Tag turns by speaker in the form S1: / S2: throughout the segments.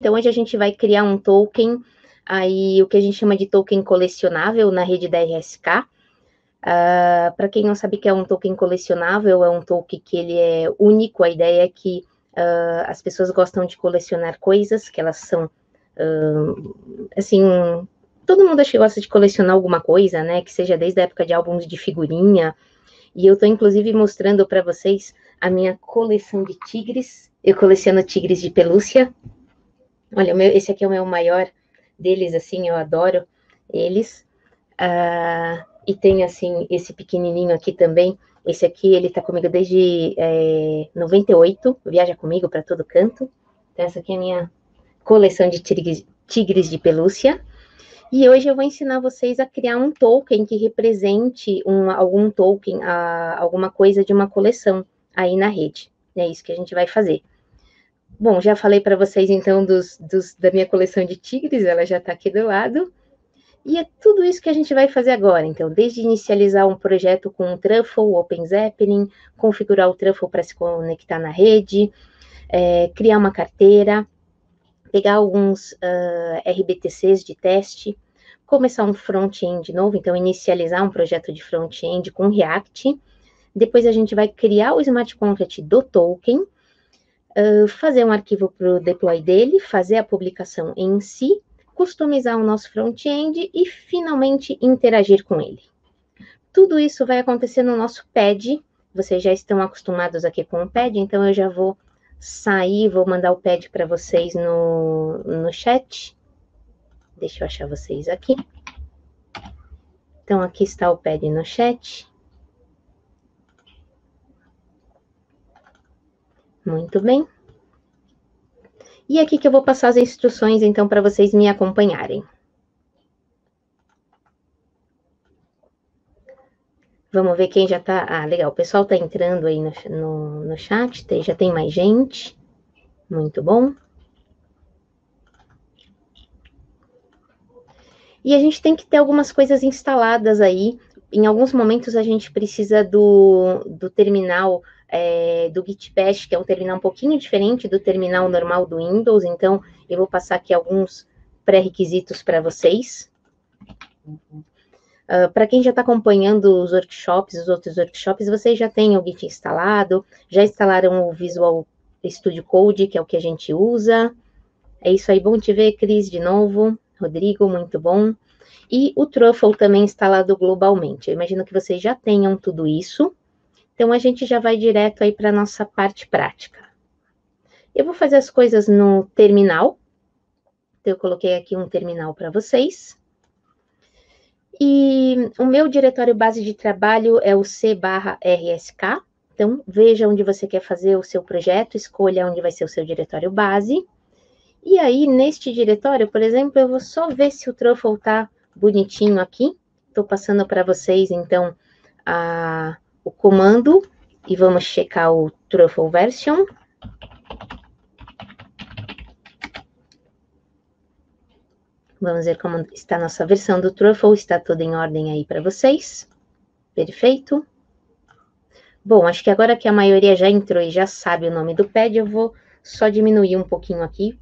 S1: Então, hoje a gente vai criar um token, aí o que a gente chama de token colecionável na rede da RSK. Para quem não sabe o que é um token colecionável, é um token que ele é único. A ideia é que as pessoas gostam de colecionar coisas, que elas são, assim, todo mundo acho que gosta de colecionar alguma coisa, né, que seja desde a época de álbuns de figurinha, e eu estou inclusive mostrando para vocês a minha coleção de tigres. Eu coleciono tigres de pelúcia. Olha, esse aqui é o meu maior deles, assim, eu adoro eles. E tem, assim, esse pequenininho aqui também. Esse aqui, ele tá comigo desde 98, viaja comigo para todo canto. Então, essa aqui é a minha coleção de tigres de pelúcia. E hoje eu vou ensinar vocês a criar um token que represente algum token, alguma coisa de uma coleção aí na rede. É isso que a gente vai fazer. Bom, já falei para vocês, então, da minha coleção de tigres, ela já está aqui do lado. E é tudo isso que a gente vai fazer agora. Então, desde inicializar um projeto com um Truffle, Open Zeppelin, configurar o Truffle para se conectar na rede, criar uma carteira, pegar alguns RBTCs de teste, começar um front-end novo, então inicializar um projeto de front-end com React. Depois a gente vai criar o smart contract do token, fazer um arquivo para o deploy dele, fazer a publicação em si, customizar o nosso front-end e finalmente interagir com ele. Tudo isso vai acontecer no nosso pad. Vocês já estão acostumados aqui com o pad, então eu já vou sair, vou mandar o pad para vocês no chat. Deixa eu achar vocês aqui. Então, aqui está o pad no chat. Muito bem. E aqui que eu vou passar as instruções, então, para vocês me acompanharem. Vamos ver quem já está... Ah, legal, o pessoal está entrando aí no chat, já tem mais gente. Muito bom. E a gente tem que ter algumas coisas instaladas aí. Em alguns momentos a gente precisa do terminal do Git Bash, que é um terminal um pouquinho diferente do terminal normal do Windows. Então, eu vou passar aqui alguns pré-requisitos para vocês. Para quem já está acompanhando os outros workshops, vocês já têm o Git instalado, já instalaram o Visual Studio Code, que é o que a gente usa. É isso aí, bom te ver, Cris, de novo. Rodrigo, muito bom. E o Truffle também instalado globalmente. Eu imagino que vocês já tenham tudo isso. Então, a gente já vai direto aí para a nossa parte prática. Eu vou fazer as coisas no terminal. Então, eu coloquei aqui um terminal para vocês. E o meu diretório base de trabalho é o C/RSK. Então, veja onde você quer fazer o seu projeto, escolha onde vai ser o seu diretório base. E aí, neste diretório, por exemplo, eu vou só ver se o Truffle está bonitinho aqui. Estou passando para vocês, então, o comando. E vamos checar o Truffle version. Vamos ver como está a nossa versão do Truffle. Está tudo em ordem aí para vocês. Perfeito. Bom, acho que agora que a maioria já entrou e já sabe o nome do pad, eu vou só diminuir um pouquinho aqui,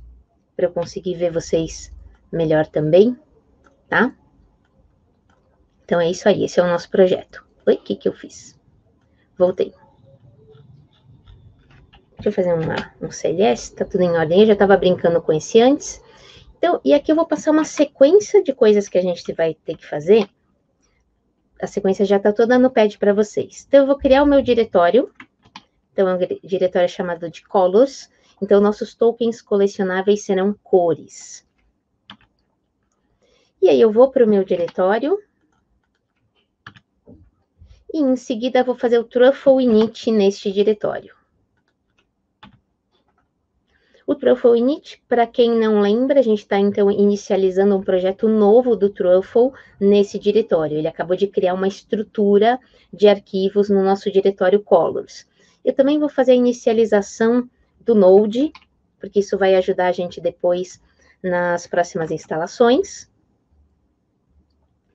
S1: para eu conseguir ver vocês melhor também, tá? Então, é isso aí, esse é o nosso projeto. Oi, o que eu fiz? Voltei. Deixa eu fazer um CLS, tá tudo em ordem. Eu já estava brincando com esse antes. Então, e aqui eu vou passar uma sequência de coisas que a gente vai ter que fazer. A sequência já está toda no pad para vocês. Então, eu vou criar o meu diretório. Então, é um diretório chamado de colors. Então, nossos tokens colecionáveis serão cores. E aí, eu vou para o meu diretório. E, em seguida, vou fazer o Truffle init neste diretório. O Truffle init, para quem não lembra, a gente está, então, inicializando um projeto novo do Truffle nesse diretório. Ele acabou de criar uma estrutura de arquivos no nosso diretório colors. Eu também vou fazer a inicialização do Node, porque isso vai ajudar a gente depois nas próximas instalações.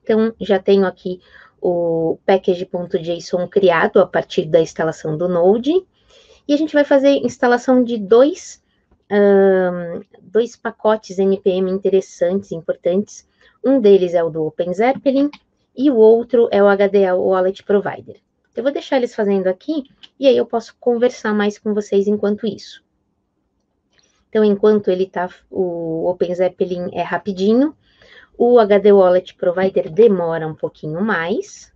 S1: Então, já tenho aqui o package.json criado a partir da instalação do Node. E a gente vai fazer instalação de dois dois pacotes NPM interessantes, importantes. Um deles é o do OpenZeppelin e o outro é o HD Wallet Provider. Eu vou deixar eles fazendo aqui e aí eu posso conversar mais com vocês enquanto isso. Então, enquanto ele tá, o OpenZeppelin é rapidinho, o HD Wallet Provider demora um pouquinho mais.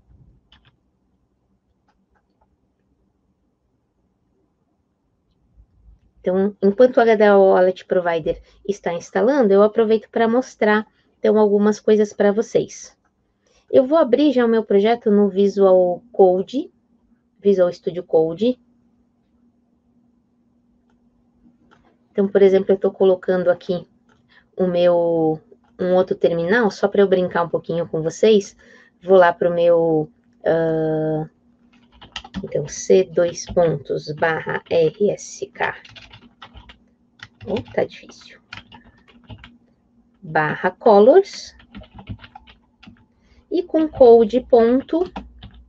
S1: Então, enquanto o HD Wallet Provider está instalando, eu aproveito para mostrar, então, algumas coisas para vocês. Eu vou abrir já o meu projeto no Visual Code, Visual Studio Code. Então, por exemplo, eu estou colocando aqui um outro terminal, só para eu brincar um pouquinho com vocês. Vou lá para o meu, então, C2./RSK. Tá difícil. /colors. E com code ponto,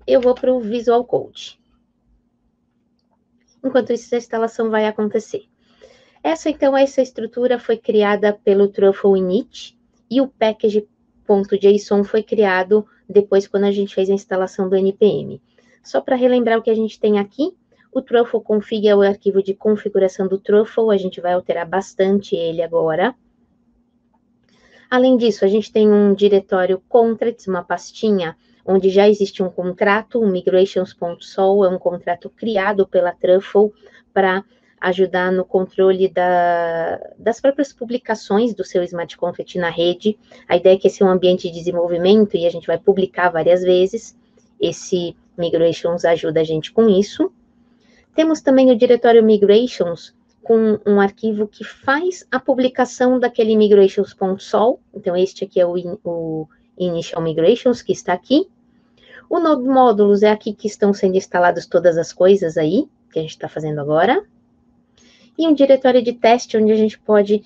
S1: eu vou para o Visual Code. Enquanto isso, a instalação vai acontecer. Essa estrutura foi criada pelo Truffle init e o package.json foi criado depois quando a gente fez a instalação do NPM. Só para relembrar o que a gente tem aqui, o Truffle config é o arquivo de configuração do Truffle, a gente vai alterar bastante ele agora. Além disso, a gente tem um diretório contracts, uma pastinha onde já existe um contrato, o migrations.sol, é um contrato criado pela Truffle para ajudar no controle das próprias publicações do seu Smart Contract na rede. A ideia é que esse é um ambiente de desenvolvimento e a gente vai publicar várias vezes. Esse Migrations ajuda a gente com isso. Temos também o diretório Migrations, com um arquivo que faz a publicação daquele migrations.sol. Então, este aqui é o Initial Migrations, que está aqui. O Node Módulos é aqui que estão sendo instaladas todas as coisas aí, que a gente está fazendo agora. E um diretório de teste, onde a gente pode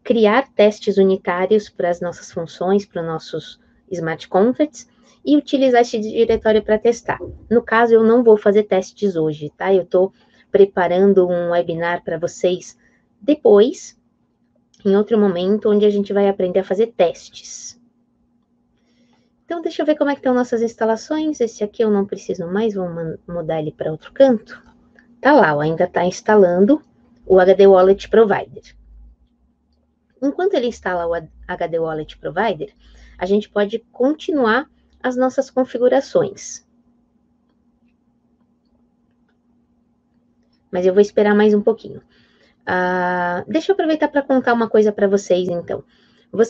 S1: criar testes unitários para as nossas funções, para os nossos smart contracts, e utilizar esse diretório para testar. No caso, eu não vou fazer testes hoje, tá? Eu estou preparando um webinar para vocês depois, em outro momento, onde a gente vai aprender a fazer testes. Então, deixa eu ver como é que estão nossas instalações. Esse aqui eu não preciso mais, vou mudar ele para outro canto. Tá lá, ainda está instalando o HD Wallet Provider. Enquanto ele instala o HD Wallet Provider, a gente pode continuar as nossas configurações. Mas eu vou esperar mais um pouquinho. Deixa eu aproveitar para contar uma coisa para vocês, então. Eu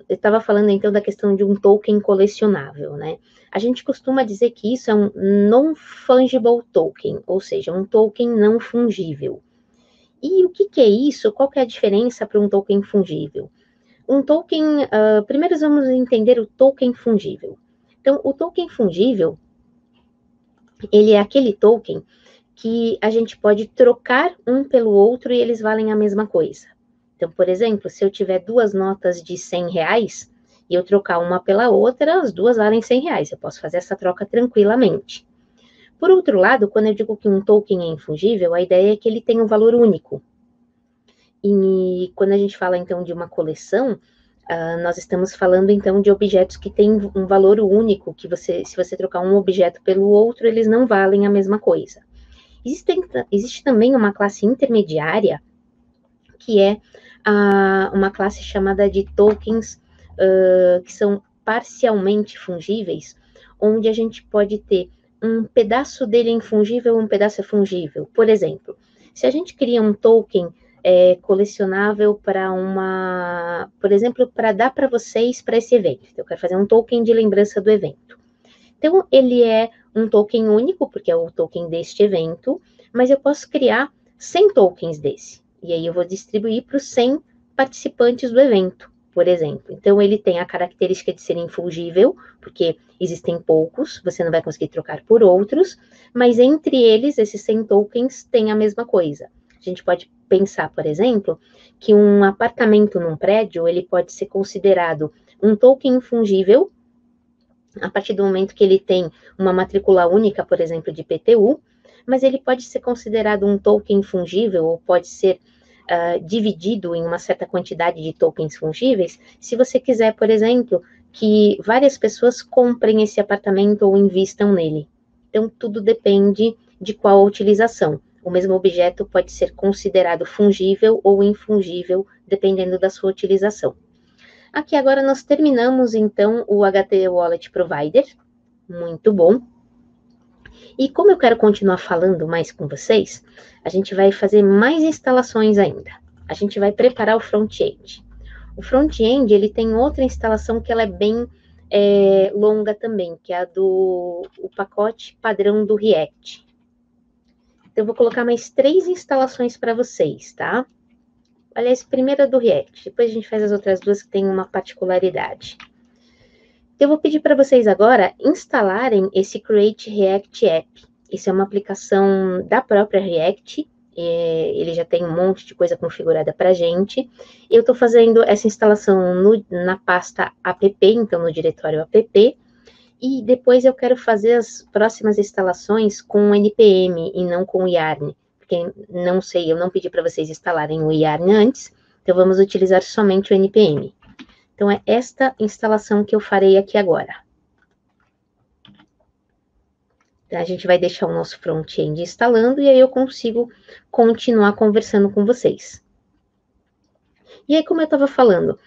S1: estava falando, então, da questão de um token colecionável, né? A gente costuma dizer que isso é um non-fungible token, ou seja, um token não fungível. E o que é isso? Qual que é a diferença para um token fungível? Um token, primeiro vamos entender o token fungível. Então, o token fungível, ele é aquele token que a gente pode trocar um pelo outro e eles valem a mesma coisa. Então, por exemplo, se eu tiver duas notas de R$100 e eu trocar uma pela outra, as duas valem R$100. Eu posso fazer essa troca tranquilamente. Por outro lado, quando eu digo que um token é infungível, a ideia é que ele tem um valor único. E quando a gente fala, então, de uma coleção, nós estamos falando, então, de objetos que têm um valor único, que se você trocar um objeto pelo outro, eles não valem a mesma coisa. Existe também uma classe intermediária, que é uma classe chamada de tokens que são parcialmente fungíveis, onde a gente pode ter um pedaço dele é infungível, um pedaço é fungível. Por exemplo, se a gente cria um token colecionável para por exemplo, para dar para vocês para esse evento. Então, eu quero fazer um token de lembrança do evento. Então, ele é um token único, porque é o token deste evento, mas eu posso criar 100 tokens desse. E aí eu vou distribuir para os 100 participantes do evento, por exemplo. Então, ele tem a característica de ser infungível, porque existem poucos, você não vai conseguir trocar por outros, mas entre eles, esses 100 tokens têm a mesma coisa. A gente pode pensar, por exemplo, que um apartamento num prédio, ele pode ser considerado um token infungível, a partir do momento que ele tem uma matrícula única, por exemplo, de IPTU, mas ele pode ser considerado um token fungível, ou pode ser dividido em uma certa quantidade de tokens fungíveis, se você quiser, por exemplo, que várias pessoas comprem esse apartamento ou invistam nele. Então, tudo depende de qual a utilização. O mesmo objeto pode ser considerado fungível ou infungível, dependendo da sua utilização. Aqui agora nós terminamos, então, o HT Wallet Provider. Muito bom. E como eu quero continuar falando mais com vocês, a gente vai fazer mais instalações ainda. A gente vai preparar o front-end. O front-end, ele tem outra instalação que ela é bem longa também, que é a do pacote padrão do React. Então, eu vou colocar mais 3 instalações para vocês, tá? Aliás, primeiro a do React, depois a gente faz as outras duas que têm uma particularidade. Eu vou pedir para vocês agora instalarem esse Create React App. Isso é uma aplicação da própria React, ele já tem um monte de coisa configurada para a gente. Eu estou fazendo essa instalação na pasta app, então no diretório app, e depois eu quero fazer as próximas instalações com o NPM e não com o Yarn, porque não sei, eu não pedi para vocês instalarem o Yarn antes, então vamos utilizar somente o NPM. Então, é esta instalação que eu farei aqui agora. A gente vai deixar o nosso front-end instalando e aí eu consigo continuar conversando com vocês. E aí, como eu estava falando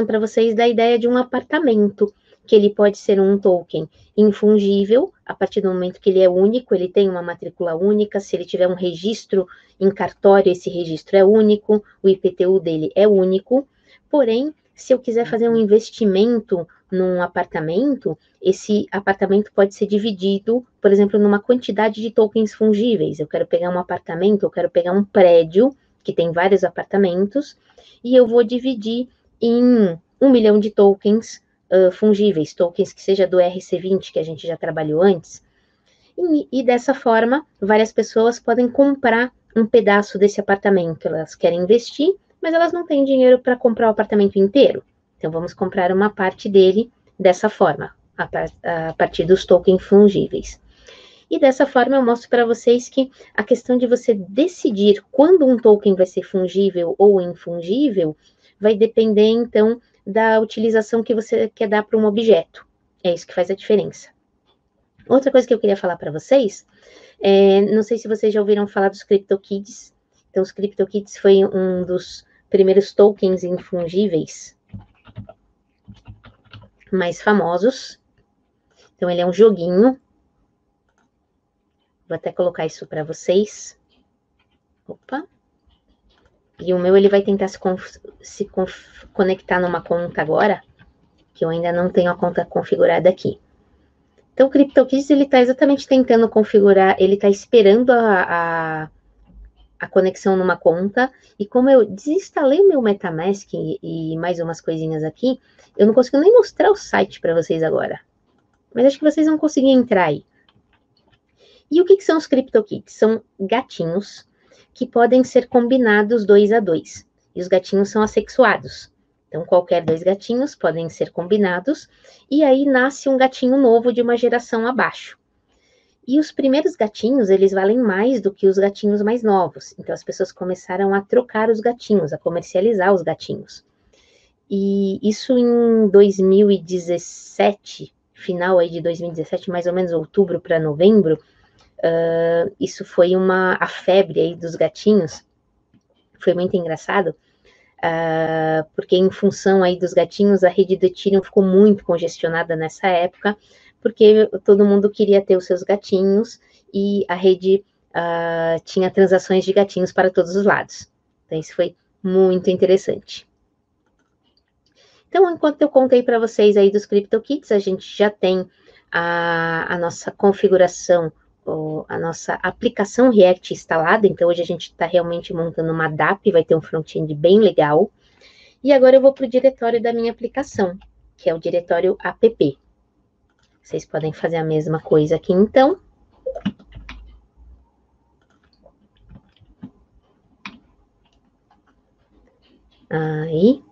S1: para vocês da ideia de um apartamento, que ele pode ser um token infungível, a partir do momento que ele é único, ele tem uma matrícula única, se ele tiver um registro em cartório, esse registro é único, o IPTU dele é único, porém, se eu quiser fazer um investimento num apartamento, esse apartamento pode ser dividido, por exemplo, numa quantidade de tokens fungíveis. Eu quero pegar um apartamento, eu quero pegar um prédio, que tem vários apartamentos, e eu vou dividir em 1 milhão de tokens fungíveis, tokens que seja do RC20, que a gente já trabalhou antes. E dessa forma, várias pessoas podem comprar um pedaço desse apartamento. Elas querem investir, mas elas não têm dinheiro para comprar o apartamento inteiro. Então, vamos comprar uma parte dele dessa forma, a partir dos tokens fungíveis. E dessa forma, eu mostro para vocês que a questão de você decidir quando um token vai ser fungível ou infungível vai depender, então, da utilização que você quer dar para um objeto. É isso que faz a diferença. Outra coisa que eu queria falar para vocês, não sei se vocês já ouviram falar dos CryptoKitties. Então, os CryptoKitties foi um dos primeiros tokens infungíveis mais famosos. Então, ele é um joguinho. Vou até colocar isso para vocês. Opa. E o meu, ele vai tentar se conectar numa conta agora, que eu ainda não tenho a conta configurada aqui. Então, o CryptoKitties, ele está exatamente tentando configurar, ele está esperando a conexão numa conta, e como eu desinstalei o meu MetaMask e mais umas coisinhas aqui, eu não consigo nem mostrar o site para vocês agora. Mas acho que vocês vão conseguir entrar aí. E o que são os CryptoKitties? São gatinhos que podem ser combinados 2 a 2. E os gatinhos são assexuados. Então, qualquer 2 gatinhos podem ser combinados, e aí nasce um gatinho novo de uma geração abaixo. E os primeiros gatinhos, eles valem mais do que os gatinhos mais novos. Então, as pessoas começaram a trocar os gatinhos, a comercializar os gatinhos. E isso em 2017, final aí de 2017, mais ou menos outubro para novembro, isso foi a febre aí dos gatinhos. Foi muito engraçado, porque em função aí dos gatinhos, a rede do Ethereum ficou muito congestionada nessa época, porque todo mundo queria ter os seus gatinhos e a rede tinha transações de gatinhos para todos os lados. Então, isso foi muito interessante. Então, enquanto eu contei para vocês aí dos CryptoKitties, a gente já tem a nossa configuração, a nossa aplicação React instalada. Então, hoje a gente está realmente montando uma DApp, vai ter um front-end bem legal. E agora eu vou para o diretório da minha aplicação, que é o diretório app. Vocês podem fazer a mesma coisa aqui, então. Aí.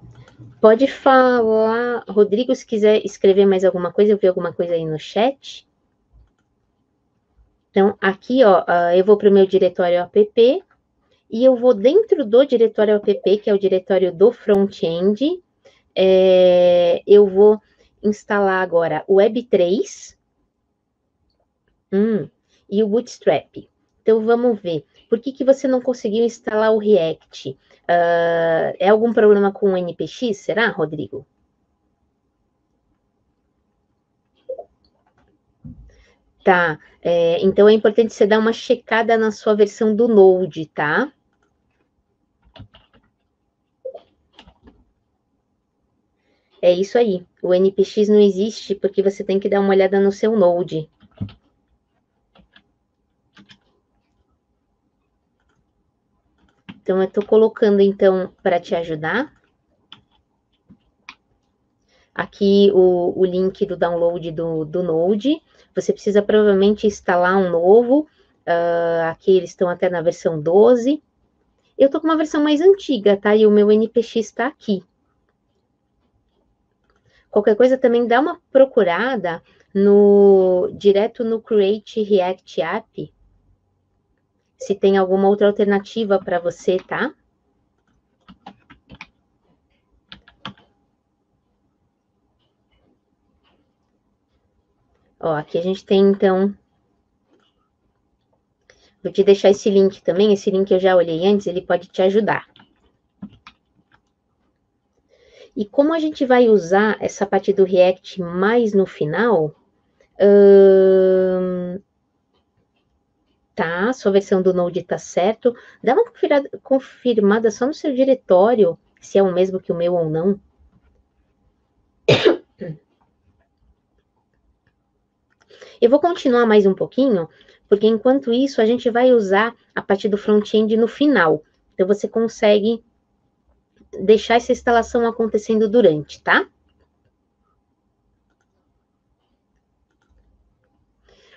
S1: Pode falar, Rodrigo, se quiser escrever mais alguma coisa, eu vi alguma coisa aí no chat. Então, aqui, ó, eu vou para o meu diretório app, e eu vou dentro do diretório app, que é o diretório do front-end, eu vou instalar agora o Web3 e o Bootstrap. Então, vamos ver. Por que você não conseguiu instalar o React? É algum problema com o NPX, será, Rodrigo? Tá, então é importante você dar uma checada na sua versão do Node, tá? É isso aí. O NPX não existe porque você tem que dar uma olhada no seu Node. Então, eu estou colocando, então, para te ajudar, aqui o link do download do Node. Você precisa provavelmente instalar um novo. Aqui eles estão até na versão 12. Eu estou com uma versão mais antiga, tá? E o meu NPX está aqui. Qualquer coisa também dá uma procurada direto no Create React App, se tem alguma outra alternativa para você, tá? Ó, aqui a gente tem, então... Vou te deixar esse link também, esse link eu já olhei antes, ele pode te ajudar. E como a gente vai usar essa parte do React mais no final, tá, sua versão do Node tá certo, dá uma confirmada só no seu diretório, se é o mesmo que o meu ou não. Eu vou continuar mais um pouquinho, porque enquanto isso a gente vai usar a parte do front-end no final. Então você consegue deixar essa instalação acontecendo durante, tá?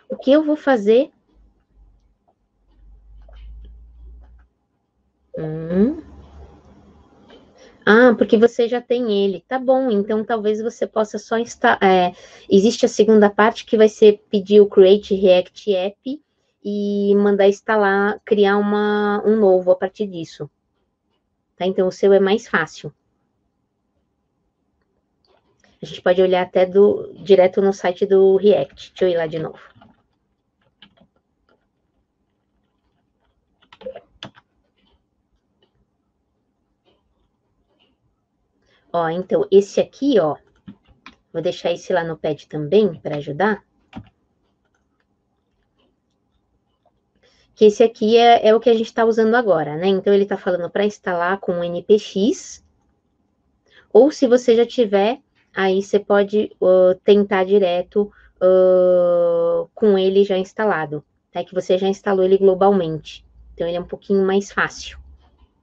S1: O que eu vou fazer... porque você já tem ele. Tá bom, então talvez você possa só instalar... existe a segunda parte que vai ser pedir o Create React App e mandar instalar, criar um novo a partir disso. Tá? Então o seu é mais fácil. A gente pode olhar até direto no site do React. Deixa eu ir lá de novo. Ó, então, esse aqui, ó, vou deixar esse lá no pad também, para ajudar. Que esse aqui é o que a gente está usando agora, né? Então, ele está falando para instalar com o NPX. Ou se você já tiver, aí você pode tentar direto com ele já instalado. Tá? Que você já instalou ele globalmente. Então, ele é um pouquinho mais fácil.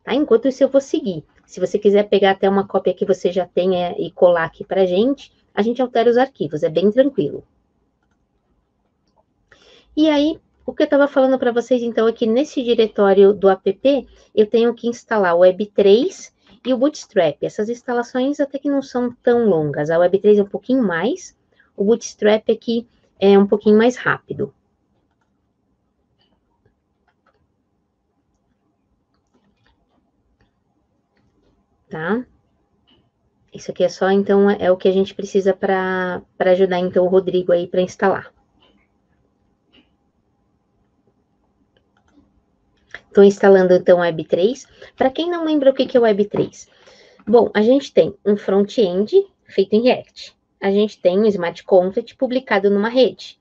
S1: Tá? Enquanto isso, eu vou seguir. Se você quiser pegar até uma cópia que você já tenha e colar aqui pra gente, a gente altera os arquivos, é bem tranquilo. E aí, o que eu estava falando para vocês, então, é que nesse diretório do app, eu tenho que instalar o Web3 e o Bootstrap. Essas instalações até que não são tão longas. A Web3 é um pouquinho mais, o Bootstrap aqui é um pouquinho mais rápido. Tá? Isso aqui é só, então, é o que a gente precisa para ajudar, então, o Rodrigo aí para instalar. Estou instalando, então, o Web3. Para quem não lembra o que é o Web3? Bom, a gente tem um front-end feito em React. A gente tem um Smart Contract publicado numa rede.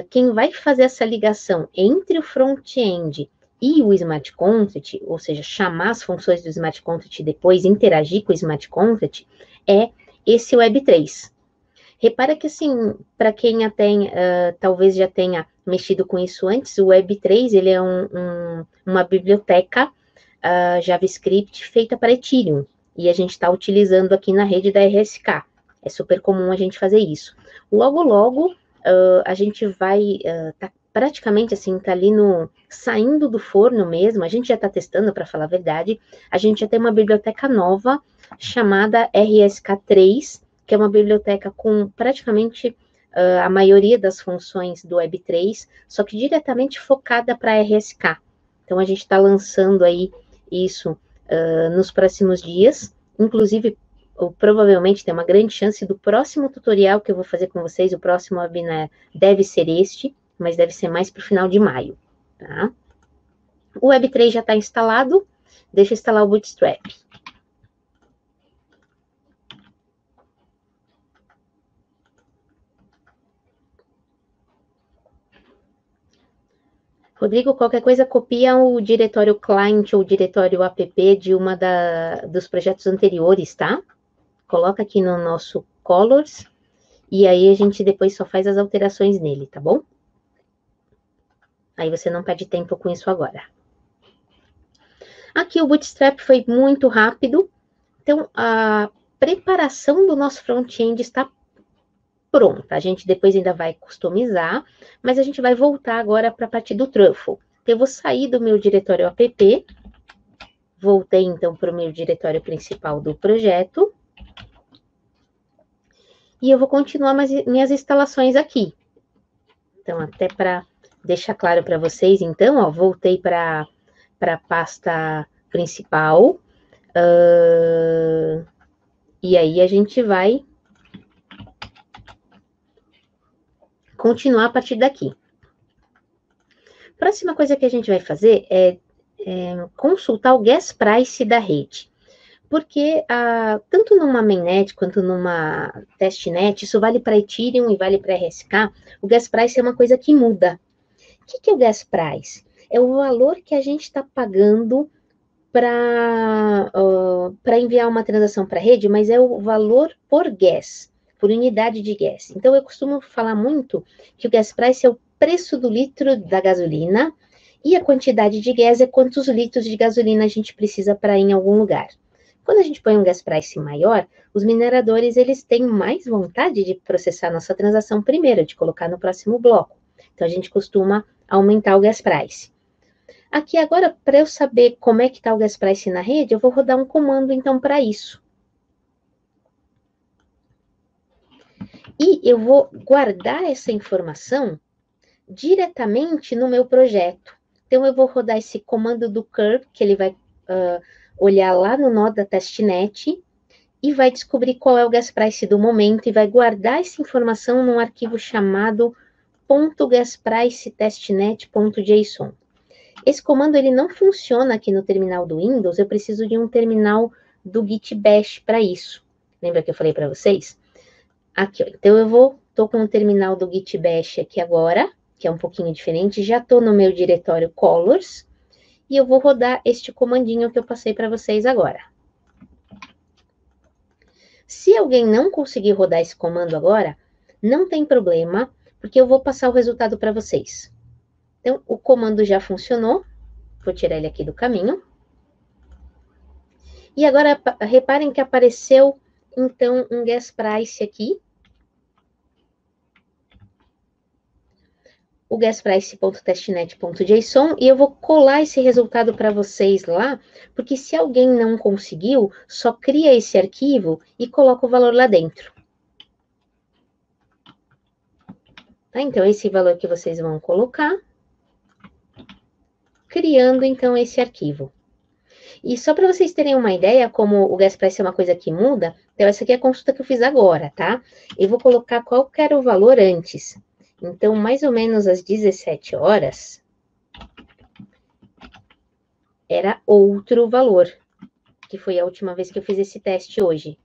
S1: Quem vai fazer essa ligação entre o front-end e o Smart Contract, ou seja, chamar as funções do Smart Contract e depois interagir com o Smart Contract, é esse Web3. Repara que, assim, para quem talvez já tenha mexido com isso antes, o Web3 ele é uma biblioteca JavaScript feita para Ethereum. E a gente está utilizando aqui na rede da RSK. É super comum a gente fazer isso. Logo, logo, a gente vai... tá praticamente assim, tá ali saindo do forno mesmo. A gente já está testando, para falar a verdade. A gente já tem uma biblioteca nova chamada RSK3, que é uma biblioteca com praticamente a maioria das funções do Web3, só que diretamente focada para RSK. Então, a gente está lançando aí isso nos próximos dias. Inclusive, ou provavelmente tem uma grande chance do próximo tutorial que eu vou fazer com vocês, o próximo webinar deve ser este, mas deve ser mais para o final de maio, tá? O Web3 já está instalado, deixa eu instalar o Bootstrap. Rodrigo, qualquer coisa, copia o diretório client ou o diretório app de uma dos projetos anteriores, tá? Coloca aqui no nosso colors, e aí a gente depois só faz as alterações nele, tá bom? Aí você não perde tempo com isso agora. Aqui o Bootstrap foi muito rápido, então a preparação do nosso front-end está pronta. A gente depois ainda vai customizar, mas a gente vai voltar agora para a parte do Truffle. Então, eu vou sair do meu diretório app, voltei então para o meu diretório principal do projeto, e eu vou continuar minhas instalações aqui. Então, até para deixar claro para vocês, então, ó, voltei para a pasta principal, e aí a gente vai continuar a partir daqui. Próxima coisa que a gente vai fazer é consultar o gas price da rede. Porque tanto numa mainnet quanto numa testnet, isso vale para Ethereum e vale para RSK, o gas price é uma coisa que muda. O que é o gas price? É o valor que a gente está pagando para enviar uma transação para a rede, mas é o valor por gas, por unidade de gas. Então, eu costumo falar muito que o gas price é o preço do litro da gasolina e a quantidade de gas é quantos litros de gasolina a gente precisa para ir em algum lugar. Quando a gente põe um gas price maior, os mineradores eles têm mais vontade de processar nossa transação primeiro, de colocar no próximo bloco. Então, a gente costuma aumentar o gas price. Aqui agora, para eu saber como é que está o gas price na rede, eu vou rodar um comando, então, para isso. E eu vou guardar essa informação diretamente no meu projeto. Então, eu vou rodar esse comando do curve, que ele vai olhar lá no nó da testnet e vai descobrir qual é o gas price do momento e vai guardar essa informação num arquivo chamado .gaspricetestnet.json. Esse comando ele não funciona aqui no terminal do Windows, eu preciso de um terminal do Git Bash para isso. Lembra que eu falei para vocês? Aqui, ó. Então eu tô com o terminal do Git Bash aqui agora, que é um pouquinho diferente, já tô no meu diretório colors, e eu vou rodar este comandinho que eu passei para vocês agora. Se alguém não conseguir rodar esse comando agora, não tem problema, porque eu vou passar o resultado para vocês. Então, o comando já funcionou. Vou tirar ele aqui do caminho. E agora, reparem que apareceu, então, um gas price aqui. O gasprice.testnet.json. E eu vou colar esse resultado para vocês lá, porque se alguém não conseguiu, só cria esse arquivo e coloca o valor lá dentro. Tá? Então, esse valor que vocês vão colocar, criando, então, esse arquivo. E só para vocês terem uma ideia, como o gas price é uma coisa que muda, então essa aqui é a consulta que eu fiz agora, tá? Eu vou colocar qual que era o valor antes. Então, mais ou menos às 17 horas, era outro valor, que foi a última vez que eu fiz esse teste hoje.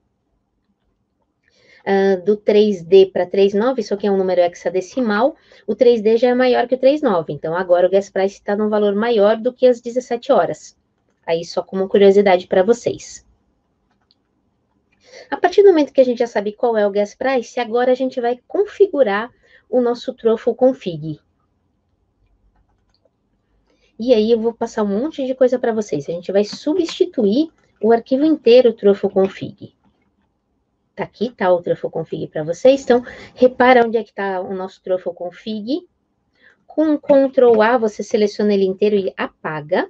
S1: Do 3D para 3.9, isso aqui é um número hexadecimal, o 3D já é maior que o 3.9, então agora o gas price está num valor maior do que às 17 horas. Aí só como curiosidade para vocês. A partir do momento que a gente já sabe qual é o gas price, agora a gente vai configurar o nosso Truffle config. E aí eu vou passar um monte de coisa para vocês. A gente vai substituir o arquivo inteiro Truffle config. Tá aqui, tá o Truffle config para vocês. Então, repara onde é que está o nosso Truffle config. Com Ctrl A, você seleciona ele inteiro e apaga.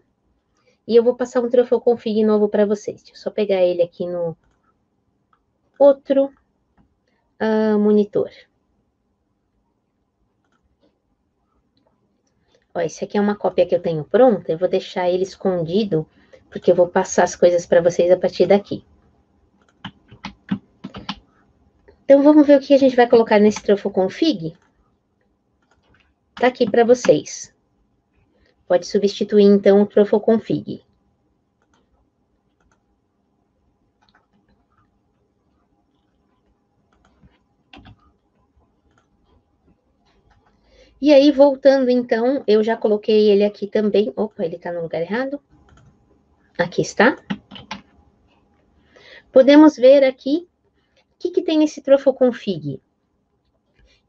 S1: E eu vou passar um Truffle config novo para vocês. Deixa eu só pegar ele aqui no outro monitor. Ó, esse aqui é uma cópia que eu tenho pronta, eu vou deixar ele escondido, porque eu vou passar as coisas para vocês a partir daqui. Então, vamos ver o que a gente vai colocar nesse Truffle Config? Tá aqui para vocês. Pode substituir, então, o Truffle Config. E aí, voltando, então, eu já coloquei ele aqui também. Opa, ele tá no lugar errado. Aqui está. Podemos ver aqui o que tem nesse Truffle Config.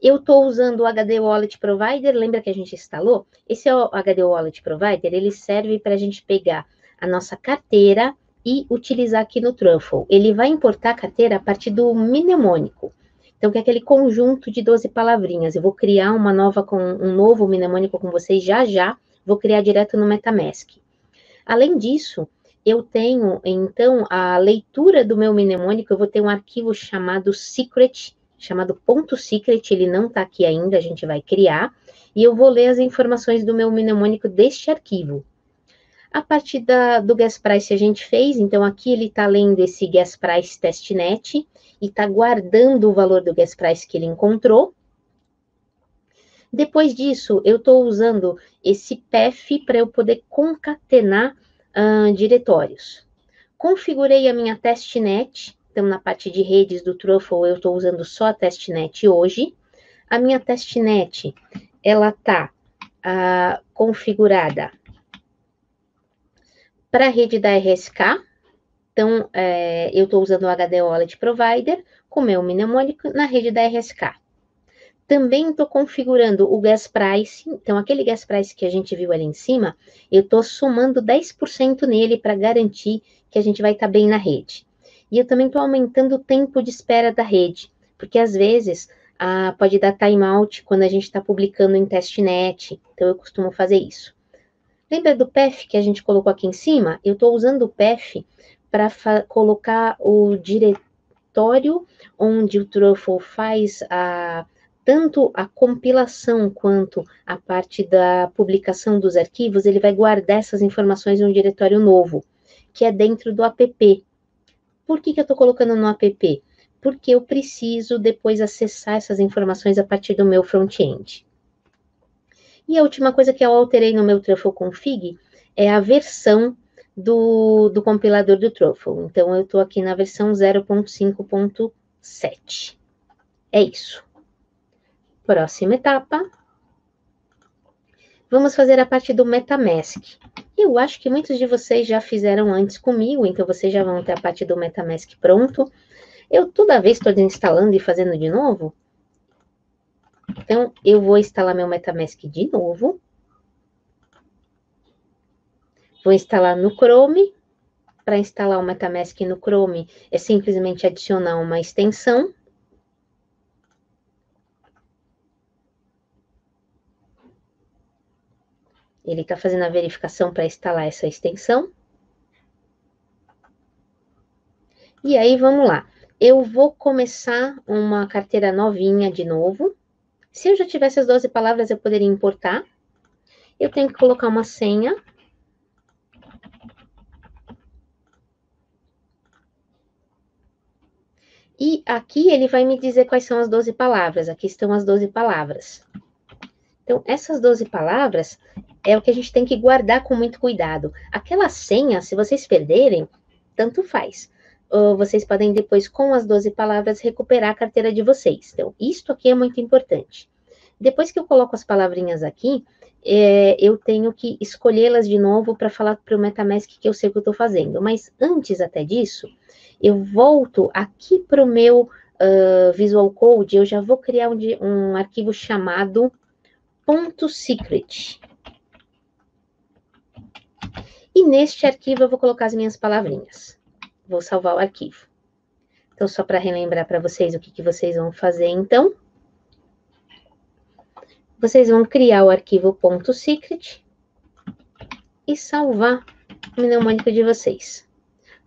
S1: Eu estou usando o HD Wallet Provider, lembra que a gente instalou? Esse é o HD Wallet Provider, ele serve para a gente pegar a nossa carteira e utilizar aqui no Truffle. Ele vai importar a carteira a partir do mnemônico. Então, que é aquele conjunto de 12 palavrinhas. Eu vou criar um novo mnemônico com vocês já. Vou criar direto no MetaMask. Além disso, eu tenho, então, a leitura do meu mnemônico. Eu vou ter um arquivo chamado secret, chamado .secret, ele não está aqui ainda, a gente vai criar, e eu vou ler as informações do meu mnemônico deste arquivo. A partir do gas price a gente fez, então aqui ele está lendo esse gas price testnet, e está guardando o valor do gas price que ele encontrou. Depois disso, eu estou usando esse path para eu poder concatenar diretórios. Configurei a minha testnet. Então, na parte de redes do Truffle, eu estou usando só a testnet hoje. A minha testnet, ela está configurada para a rede da RSK. Então, eu estou usando o HD Wallet Provider com o meu mnemônico na rede da RSK. Também estou configurando o gas price. Então, aquele gas price que a gente viu ali em cima, eu estou somando 10% nele para garantir que a gente vai estar bem na rede. E eu também estou aumentando o tempo de espera da rede, porque às vezes pode dar timeout quando a gente está publicando em testnet, então eu costumo fazer isso. Lembra do path que a gente colocou aqui em cima? Eu estou usando o path para colocar o diretório onde o Truffle faz tanto a compilação quanto a parte da publicação dos arquivos, ele vai guardar essas informações em um diretório novo, que é dentro do app. Por que eu estou colocando no app? Porque eu preciso depois acessar essas informações a partir do meu front-end. E a última coisa que eu alterei no meu Truffle Config é a versão do compilador do Truffle. Então, eu estou aqui na versão 0.5.7. É isso. Próxima etapa. Vamos fazer a parte do MetaMask. Eu acho que muitos de vocês já fizeram antes comigo, então vocês já vão ter a parte do MetaMask pronto. Eu toda vez estou desinstalando e fazendo de novo. Então, eu vou instalar meu MetaMask de novo. Vou instalar no Chrome. Para instalar o MetaMask no Chrome, é simplesmente adicionar uma extensão. Ele está fazendo a verificação para instalar essa extensão. E aí, vamos lá. Eu vou começar uma carteira novinha de novo. Se eu já tivesse as 12 palavras, eu poderia importar. Eu tenho que colocar uma senha. E aqui ele vai me dizer quais são as 12 palavras. Aqui estão as 12 palavras. Então, essas 12 palavras é o que a gente tem que guardar com muito cuidado. Aquela senha, se vocês perderem, tanto faz. Vocês podem depois, com as 12 palavras, recuperar a carteira de vocês. Então, isto aqui é muito importante. Depois que eu coloco as palavrinhas aqui, eu tenho que escolhê-las de novo para falar para o MetaMask que eu sei o que eu estou fazendo. Mas antes até disso, eu volto aqui para o meu Visual Code, eu já vou criar um arquivo chamado .secret. E neste arquivo eu vou colocar as minhas palavrinhas. Vou salvar o arquivo. Então, só para relembrar para vocês o que vocês vão fazer, então. Vocês vão criar o arquivo .secret e salvar o mnemônico de vocês.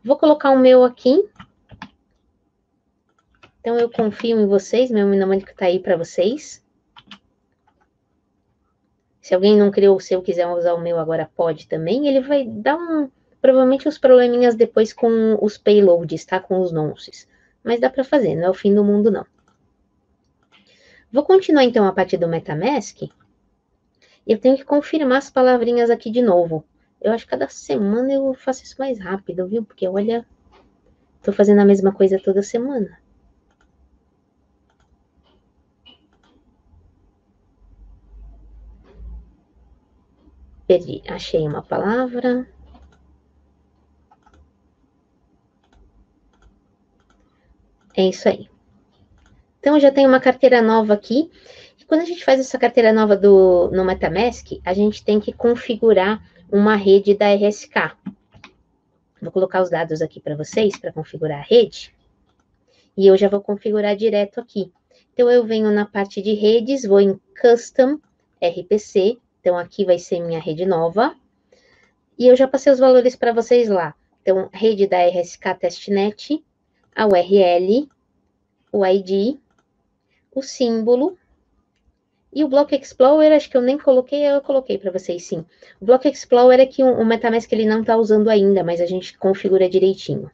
S1: Vou colocar o meu aqui. Então, eu confio em vocês, meu mnemônico está aí para vocês. Se alguém não criou o seu, quiser usar o meu agora, pode também. Ele vai dar provavelmente uns probleminhas depois com os payloads, tá? Com os nonces. Mas dá para fazer, não é o fim do mundo, não. Vou continuar, então, a partir do MetaMask. Eu tenho que confirmar as palavrinhas aqui de novo. Eu acho que cada semana eu faço isso mais rápido, viu? Porque, olha, tô fazendo a mesma coisa toda semana. Perdi, achei uma palavra. É isso aí. Então, eu já tenho uma carteira nova aqui. E quando a gente faz essa carteira nova no MetaMask, a gente tem que configurar uma rede da RSK. Vou colocar os dados aqui para vocês, para configurar a rede. E eu já vou configurar direto aqui. Então, eu venho na parte de redes, vou em Custom RPC. Então, aqui vai ser minha rede nova. E eu já passei os valores para vocês lá. Então, rede da RSK Testnet, a URL, o ID, o símbolo. E o Block Explorer, acho que eu nem coloquei, eu coloquei para vocês sim. O Block Explorer é que o MetaMask ele não está usando ainda, mas a gente configura direitinho.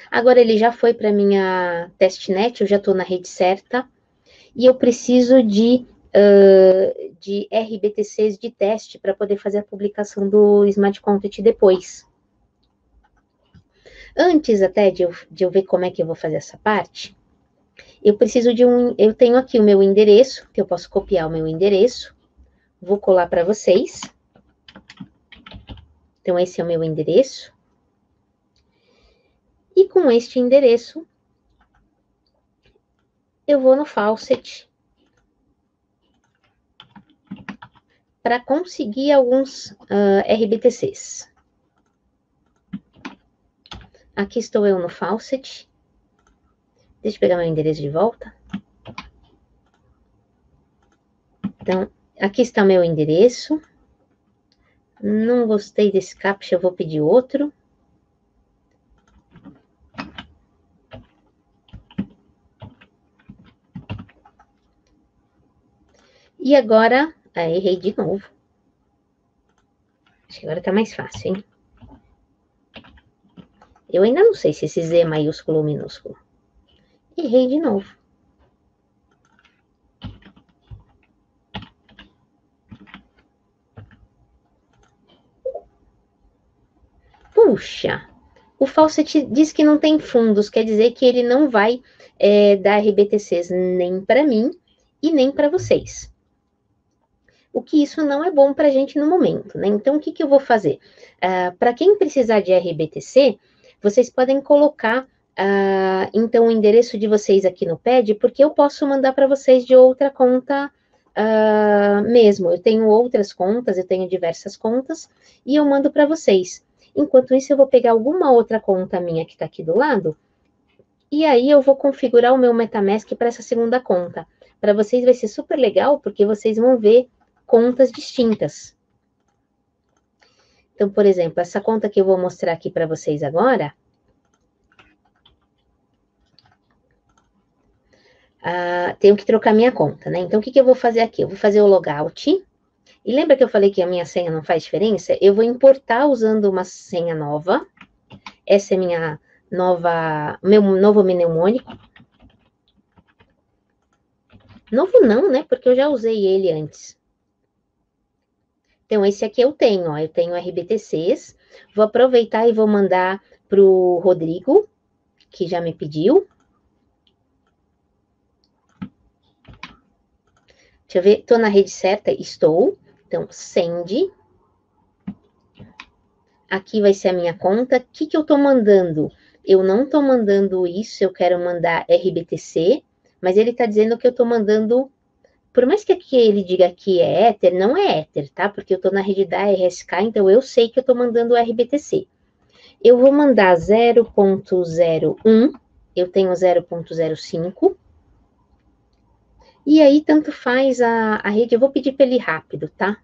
S1: Agora ele já foi para minha testnet, eu já estou na rede certa. E eu preciso de RBTCs de teste para poder fazer a publicação do Smart Content depois. Antes até de eu ver como é que eu vou fazer essa parte, eu preciso eu tenho aqui o meu endereço, que eu posso copiar o meu endereço, vou colar para vocês. Então, esse é o meu endereço. E com este endereço, eu vou no Faucet para conseguir alguns RBTCs. Aqui estou eu no Faucet. Deixa eu pegar meu endereço de volta. Então, aqui está meu endereço. Não gostei desse captcha, eu vou pedir outro. E agora, errei de novo. Acho que agora tá mais fácil, hein? Eu ainda não sei se esse Z é maiúsculo ou minúsculo. Errei de novo. Puxa, o Faucet diz que não tem fundos, quer dizer que ele não vai dar RBTCs nem para mim e nem para vocês. O que isso não é bom para a gente no momento, né? Então, o que eu vou fazer? Para quem precisar de RBTC, vocês podem colocar, então, o endereço de vocês aqui no PAD, porque eu posso mandar para vocês de outra conta mesmo. Eu tenho outras contas, eu tenho diversas contas, e eu mando para vocês. Enquanto isso, eu vou pegar alguma outra conta minha que está aqui do lado, e aí eu vou configurar o meu MetaMask para essa segunda conta. Para vocês vai ser super legal, porque vocês vão ver contas distintas. Então, por exemplo, essa conta que eu vou mostrar aqui para vocês agora, tenho que trocar minha conta, né? Então, o que eu vou fazer aqui? Eu vou fazer o logout. E lembra que eu falei que a minha senha não faz diferença? Eu vou importar usando uma senha nova. Essa é minha meu novo mnemônico. Novo não, né? Porque eu já usei ele antes. Então, esse aqui eu tenho, ó. Eu tenho RBTCs. Vou aproveitar e vou mandar para o Rodrigo, que já me pediu. Deixa eu ver, estou na rede certa? Estou. Então, send. Aqui vai ser a minha conta. O que eu estou mandando? Eu não estou mandando isso, eu quero mandar RBTC, mas ele está dizendo que eu estou mandando, por mais que aqui ele diga que é Ether, não é Ether, tá? Porque eu estou na rede da RSK, então eu sei que eu estou mandando RBTC. Eu vou mandar 0.01, eu tenho 0.05, e aí tanto faz a rede, eu vou pedir para ele rápido, tá?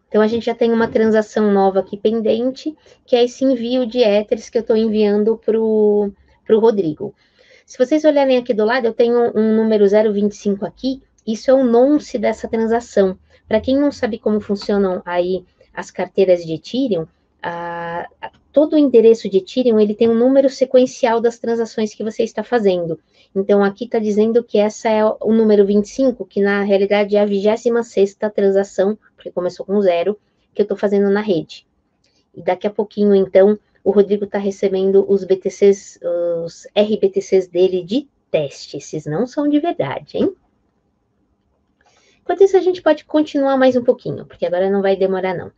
S1: Então, a gente já tem uma transação nova aqui pendente, que é esse envio de Ethers que eu estou enviando para o Rodrigo. Se vocês olharem aqui do lado, eu tenho um número 025 aqui, isso é o nonce dessa transação. Para quem não sabe como funcionam aí as carteiras de Ethereum, todo o endereço de Ethereum, ele tem um número sequencial das transações que você está fazendo. Então, aqui está dizendo que essa é o número 25, que na realidade é a 26ª transação, porque começou com 0, que eu estou fazendo na rede. E daqui a pouquinho, então, o Rodrigo está recebendo os BTCs, os RBTCs dele de teste. Esses não são de verdade, hein? Enquanto isso, a gente pode continuar mais um pouquinho, porque agora não vai demorar, não.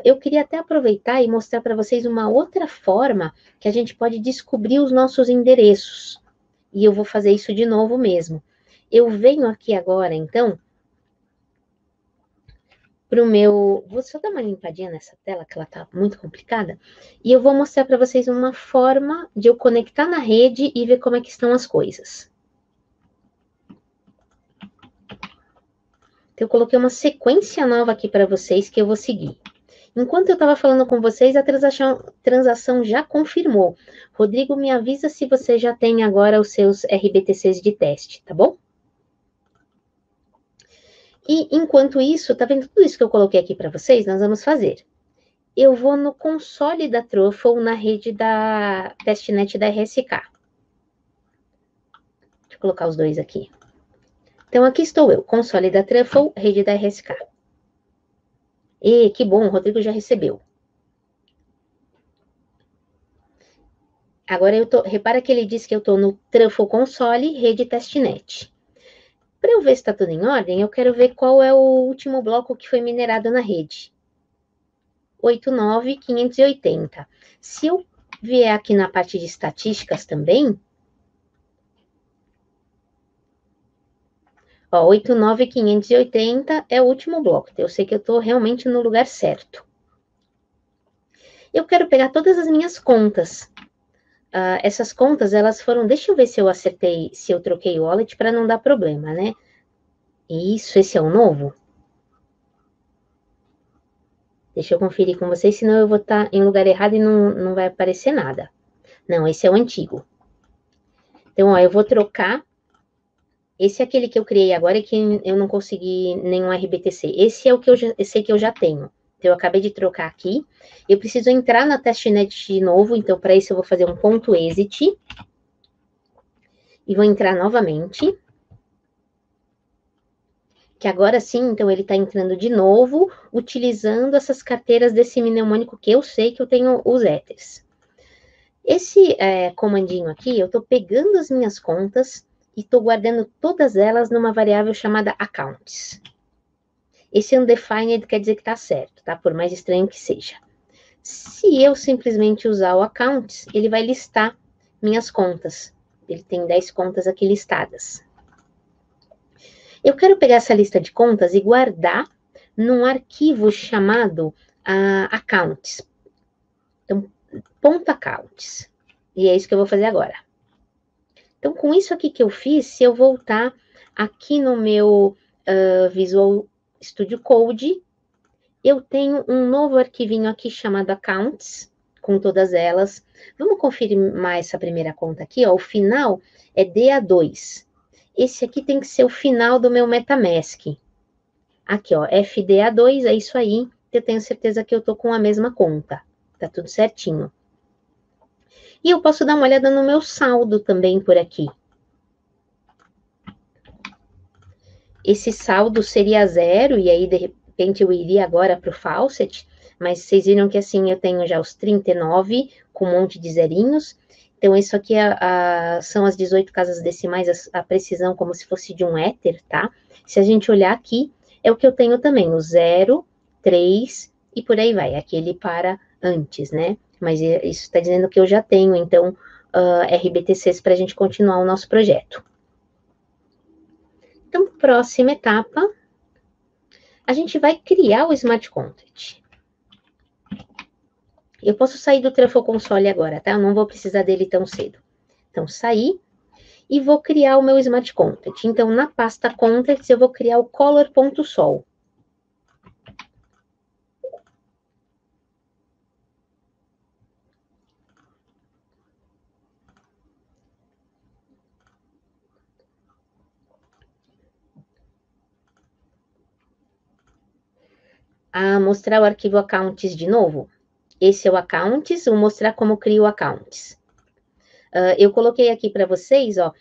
S1: Eu queria até aproveitar e mostrar para vocês uma outra forma que a gente pode descobrir os nossos endereços. E eu vou fazer isso de novo mesmo. Eu venho aqui agora, então, para o meu... Vou só dar uma limpadinha nessa tela, que ela está muito complicada. E eu vou mostrar para vocês uma forma de eu conectar na rede e ver como é que estão as coisas. Então, eu coloquei uma sequência nova aqui para vocês que eu vou seguir. Enquanto eu estava falando com vocês, a transação já confirmou. Rodrigo, me avisa se você já tem agora os seus RBTCs de teste, tá bom? E enquanto isso, tá vendo tudo isso que eu coloquei aqui para vocês? Nós vamos fazer. Eu vou no console da Truffle na rede da testnet da RSK. Deixa eu colocar os dois aqui. Então, aqui estou eu, console da Truffle, rede da RSK. E que bom, o Rodrigo já recebeu. Agora repara que ele disse que eu estou no Truffle Console, rede testnet. Para eu ver se está tudo em ordem, eu quero ver qual é o último bloco que foi minerado na rede. 89.580. Se eu vier aqui na parte de estatísticas também, ó, 89.580 é o último bloco. Eu sei que eu estou realmente no lugar certo. Eu quero pegar todas as minhas contas. Essas contas, elas foram... Deixa eu ver se eu acertei, se eu troquei o wallet para não dar problema, né? Isso, esse é o novo? Deixa eu conferir com vocês, senão eu vou estar em lugar errado e não vai aparecer nada. Não, esse é o antigo. Então, ó, eu vou trocar. Esse é aquele que eu criei agora e que eu não consegui nenhum RBTC. Esse é o que eu sei que eu já tenho. Então, eu acabei de trocar aqui. Eu preciso entrar na testnet de novo. Então, para isso, eu vou fazer um ponto exit. E vou entrar novamente. Que agora sim, então, ele está entrando de novo, utilizando essas carteiras desse mnemônico que eu sei que eu tenho os éteres. Esse comandinho aqui, eu estou pegando as minhas contas e estou guardando todas elas numa variável chamada accounts. Esse undefined quer dizer que está certo, tá? Por mais estranho que seja. Se eu simplesmente usar o accounts, ele vai listar minhas contas. Ele tem 10 contas aqui listadas. Eu quero pegar essa lista de contas e guardar num arquivo chamado accounts. Então, .accounts. E é isso que eu vou fazer agora. Então, com isso aqui que eu fiz, se eu voltar aqui no meu Visual Studio Code, eu tenho um novo arquivinho aqui chamado Accounts, com todas elas. Vamos conferir mais essa primeira conta aqui, ó. O final é DA2. Esse aqui tem que ser o final do meu MetaMask. Aqui, ó, FDA2, é isso aí. Eu tenho certeza que eu tô com a mesma conta. Tá tudo certinho. E eu posso dar uma olhada no meu saldo também por aqui. Esse saldo seria 0, e aí, de repente, eu iria agora para o Faucet, mas vocês viram que assim, eu tenho já os 39, com um monte de zerinhos. Então, isso aqui são as 18 casas decimais, a precisão como se fosse de um éter, tá? Se a gente olhar aqui, é o que eu tenho também, o 0, 3 e por aí vai, aquele para antes, né? Mas isso está dizendo que eu já tenho, então, RBTCs para a gente continuar o nosso projeto. Então, próxima etapa, a gente vai criar o Smart Contract. Eu posso sair do Truffle Console agora, tá? Eu não vou precisar dele tão cedo. Então, sair e vou criar o meu Smart Contract. Então, na pasta Contracts, eu vou criar o color.sol. a mostrar o arquivo accounts de novo. Esse é o accounts, vou mostrar como crio accounts. Eu coloquei aqui para vocês, ó,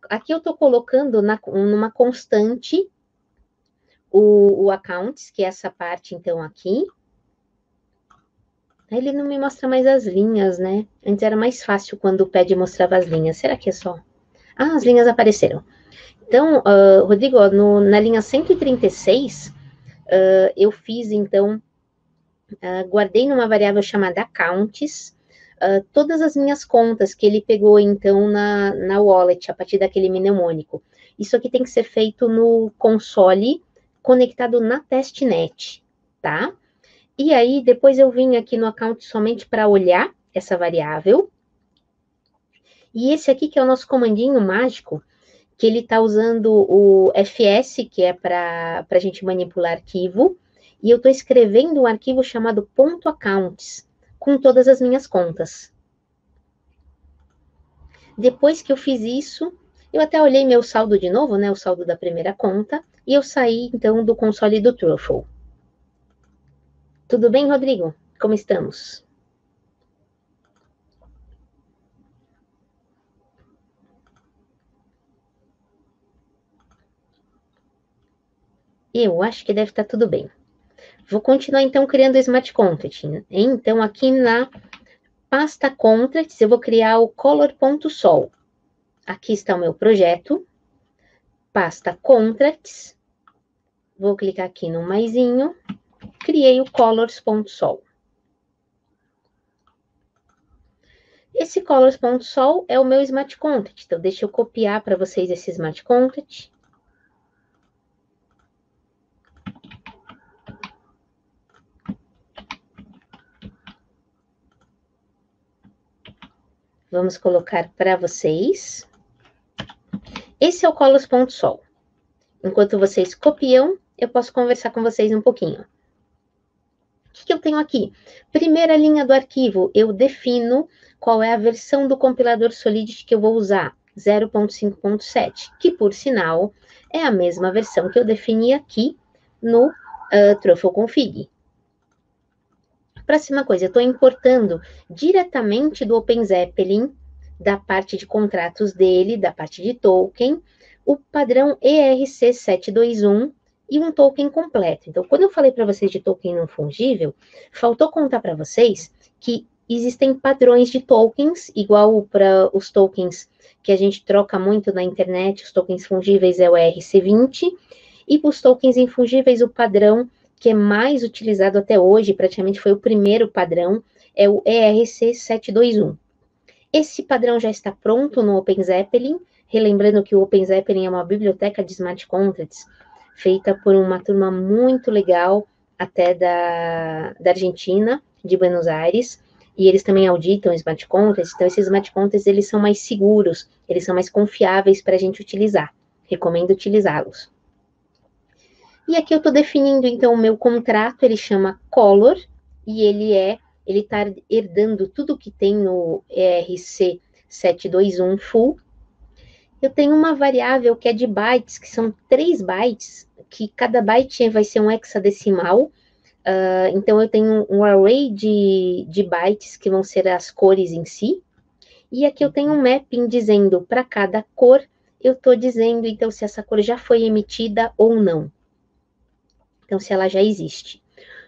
S1: aqui eu estou colocando numa constante o accounts, que é essa parte, então, aqui. Ele não me mostra mais as linhas, né? Antes era mais fácil quando o pad mostrava as linhas. Será que é só? Ah, as linhas apareceram. Então, Rodrigo, ó, na linha 136, eu fiz, então, guardei numa variável chamada accounts, todas as minhas contas que ele pegou, então, na wallet, a partir daquele mnemônico. Isso aqui tem que ser feito no console, conectado na testnet, tá? E aí, depois eu vim aqui no account somente para olhar essa variável. E esse aqui, que é o nosso comandinho mágico, que ele está usando o fs, que é para a gente manipular arquivo, e eu estou escrevendo um arquivo chamado .accounts, com todas as minhas contas. Depois que eu fiz isso, eu até olhei meu saldo de novo, né, o saldo da primeira conta, e eu saí, então, do console do Truffle. Tudo bem, Rodrigo? Como estamos? Eu acho que deve estar tudo bem. Vou continuar, então, criando o Smart Contract. Então, aqui na pasta Contracts, eu vou criar o color.sol. Aqui está o meu projeto. Pasta Contracts. Vou clicar aqui no maisinho. Criei o colors.sol. Esse colors.sol é o meu Smart Contract. Então, deixa eu copiar para vocês esse Smart Contract. Vamos colocar para vocês. Esse é o colors.sol. Enquanto vocês copiam, eu posso conversar com vocês um pouquinho. O que eu tenho aqui? Primeira linha do arquivo, eu defino qual é a versão do compilador Solidity que eu vou usar, 0.5.7, que, por sinal, é a mesma versão que eu defini aqui no Truffle Config. Próxima coisa, eu estou importando diretamente do OpenZeppelin, da parte de contratos dele, da parte de token, o padrão ERC721 e um token completo. Então, quando eu falei para vocês de token não fungível, faltou contar para vocês que existem padrões de tokens, igual para os tokens que a gente troca muito na internet, os tokens fungíveis é o ERC20, e para os tokens infungíveis, o padrão que é mais utilizado até hoje, praticamente foi o primeiro padrão, é o ERC721. Esse padrão já está pronto no OpenZeppelin, relembrando que o OpenZeppelin é uma biblioteca de smart contracts feita por uma turma muito legal, até da Argentina, de Buenos Aires, e eles também auditam smart contracts, então esses smart contracts, eles são mais seguros, eles são mais confiáveis para a gente utilizar. Recomendo utilizá-los. E aqui eu estou definindo, então, o meu contrato, ele chama Color, e ele está herdando tudo que tem no ERC 721 full. Eu tenho uma variável que é de bytes, que são 3 bytes, que cada byte vai ser um hexadecimal. Então, eu tenho um array de bytes, que vão ser as cores em si. E aqui eu tenho um mapping dizendo, para cada cor, eu estou dizendo, então, se essa cor já foi emitida ou não. Então, se ela já existe.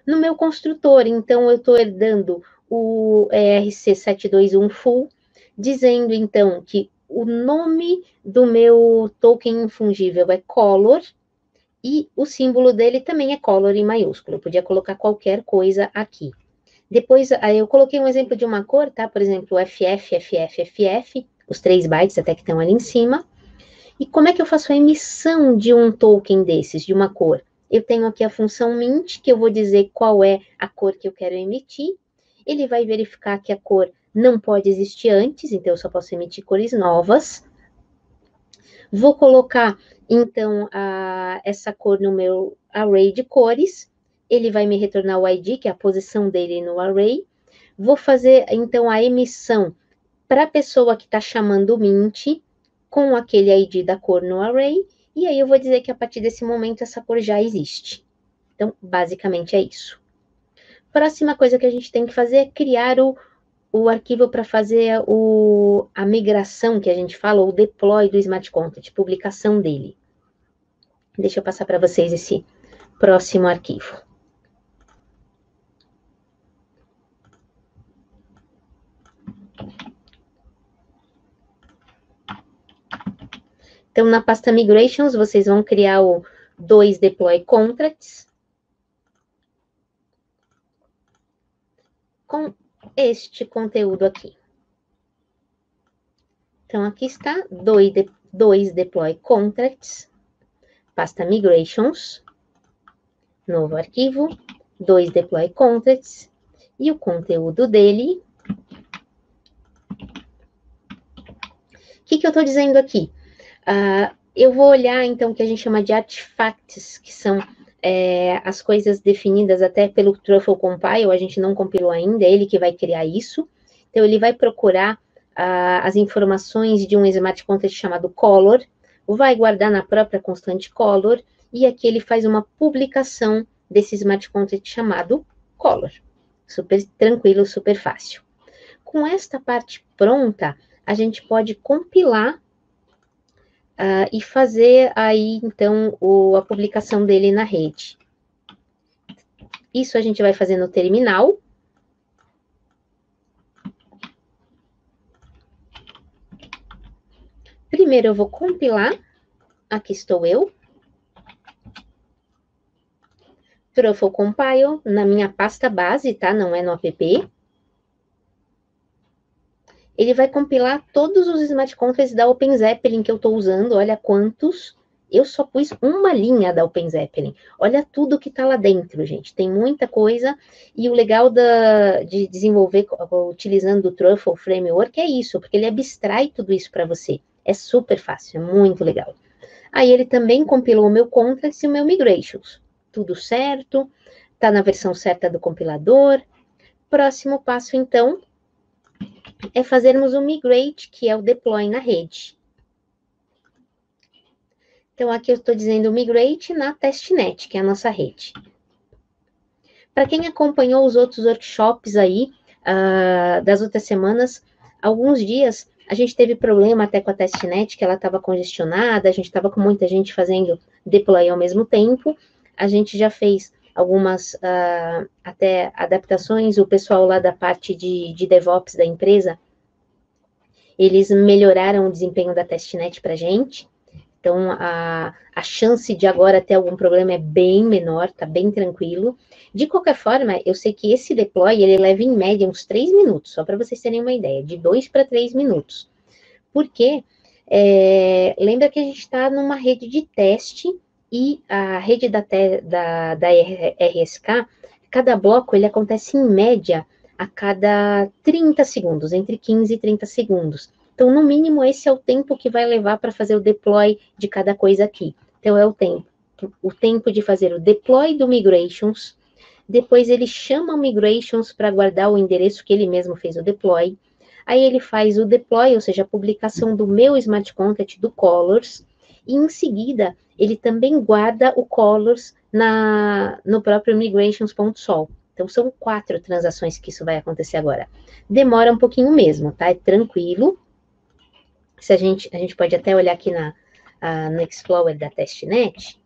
S1: No meu construtor, então, eu estou herdando o ERC721 full, dizendo, então, que o nome do meu token infungível é color, e o símbolo dele também é color em maiúsculo. Eu podia colocar qualquer coisa aqui. Depois, eu coloquei um exemplo de uma cor, tá? Por exemplo, FF, FF, FF, os 3 bytes até que estão ali em cima. E como é que eu faço a emissão de um token desses, de uma cor? Eu tenho aqui a função mint, que eu vou dizer qual é a cor que eu quero emitir. Ele vai verificar que a cor não pode existir antes, então eu só posso emitir cores novas. Vou colocar, então, essa cor no meu array de cores. Ele vai me retornar o ID, que é a posição dele no array. Vou fazer, então, a emissão para a pessoa que está chamando o mint, com aquele ID da cor no array, e aí eu vou dizer que a partir desse momento essa cor já existe. Então, basicamente é isso. Próxima coisa que a gente tem que fazer é criar o arquivo para fazer a migração, que a gente fala, o deploy do Smart Content, publicação dele. Deixa eu passar para vocês esse próximo arquivo. Então, na pasta Migrations, vocês vão criar o 2 Deploy Contracts com este conteúdo aqui. Então, aqui está 2 Deploy Contracts, pasta Migrations, novo arquivo, 2 Deploy Contracts, e o conteúdo dele. O que eu estou dizendo aqui? Eu vou olhar, então, o que a gente chama de artifacts, que são as coisas definidas até pelo Truffle Compile, a gente não compilou ainda, é ele que vai criar isso. Então, ele vai procurar as informações de um Smart Content chamado color, vai guardar na própria constante color, e aqui ele faz uma publicação desse Smart Content chamado color. Super tranquilo, super fácil. Com esta parte pronta, a gente pode compilar e fazer aí, então, a publicação dele na rede. Isso a gente vai fazer no terminal. Primeiro eu vou compilar. Aqui estou eu. Truffle Compile, na minha pasta base, tá? Não é no app. Ele vai compilar todos os Smart Contracts da OpenZeppelin que eu estou usando. Olha quantos. Eu só pus uma linha da OpenZeppelin. Olha tudo que está lá dentro, gente. Tem muita coisa. E o legal de desenvolver utilizando o Truffle Framework é isso, porque ele abstrai tudo isso para você. É super fácil, é muito legal. Aí ele também compilou o meu Contracts e o meu Migrations. Tudo certo. Está na versão certa do compilador. Próximo passo, então, é fazermos o migrate, que é o deploy na rede. Então, aqui eu estou dizendo migrate na testnet, que é a nossa rede. Para quem acompanhou os outros workshops aí, das outras semanas, alguns dias a gente teve problema até com a testnet, que ela estava congestionada, a gente estava com muita gente fazendo deploy ao mesmo tempo. A gente já fez algumas até adaptações, o pessoal lá da parte de DevOps da empresa, eles melhoraram o desempenho da testnet para a gente. Então, a chance de agora ter algum problema é bem menor, tá bem tranquilo. De qualquer forma, eu sei que esse deploy, ele leva em média uns 3 minutos, só para vocês terem uma ideia, de 2 para 3 minutos. Porque, lembra que a gente está numa rede de teste, e a rede da RSK, cada bloco, ele acontece em média a cada 30 segundos, entre 15 e 30 segundos. Então, no mínimo, esse é o tempo que vai levar para fazer o deploy de cada coisa aqui. Então, é o tempo de fazer o deploy do Migrations, depois ele chama o Migrations para guardar o endereço que ele mesmo fez o deploy, aí ele faz o deploy, ou seja, a publicação do meu Smart Content, do Colors, e em seguida, ele também guarda o Colors no próprio migrations.sol. Então, são 4 transações que isso vai acontecer agora. Demora um pouquinho mesmo, tá? É tranquilo. Se a gente pode até olhar aqui no Explorer da testnet.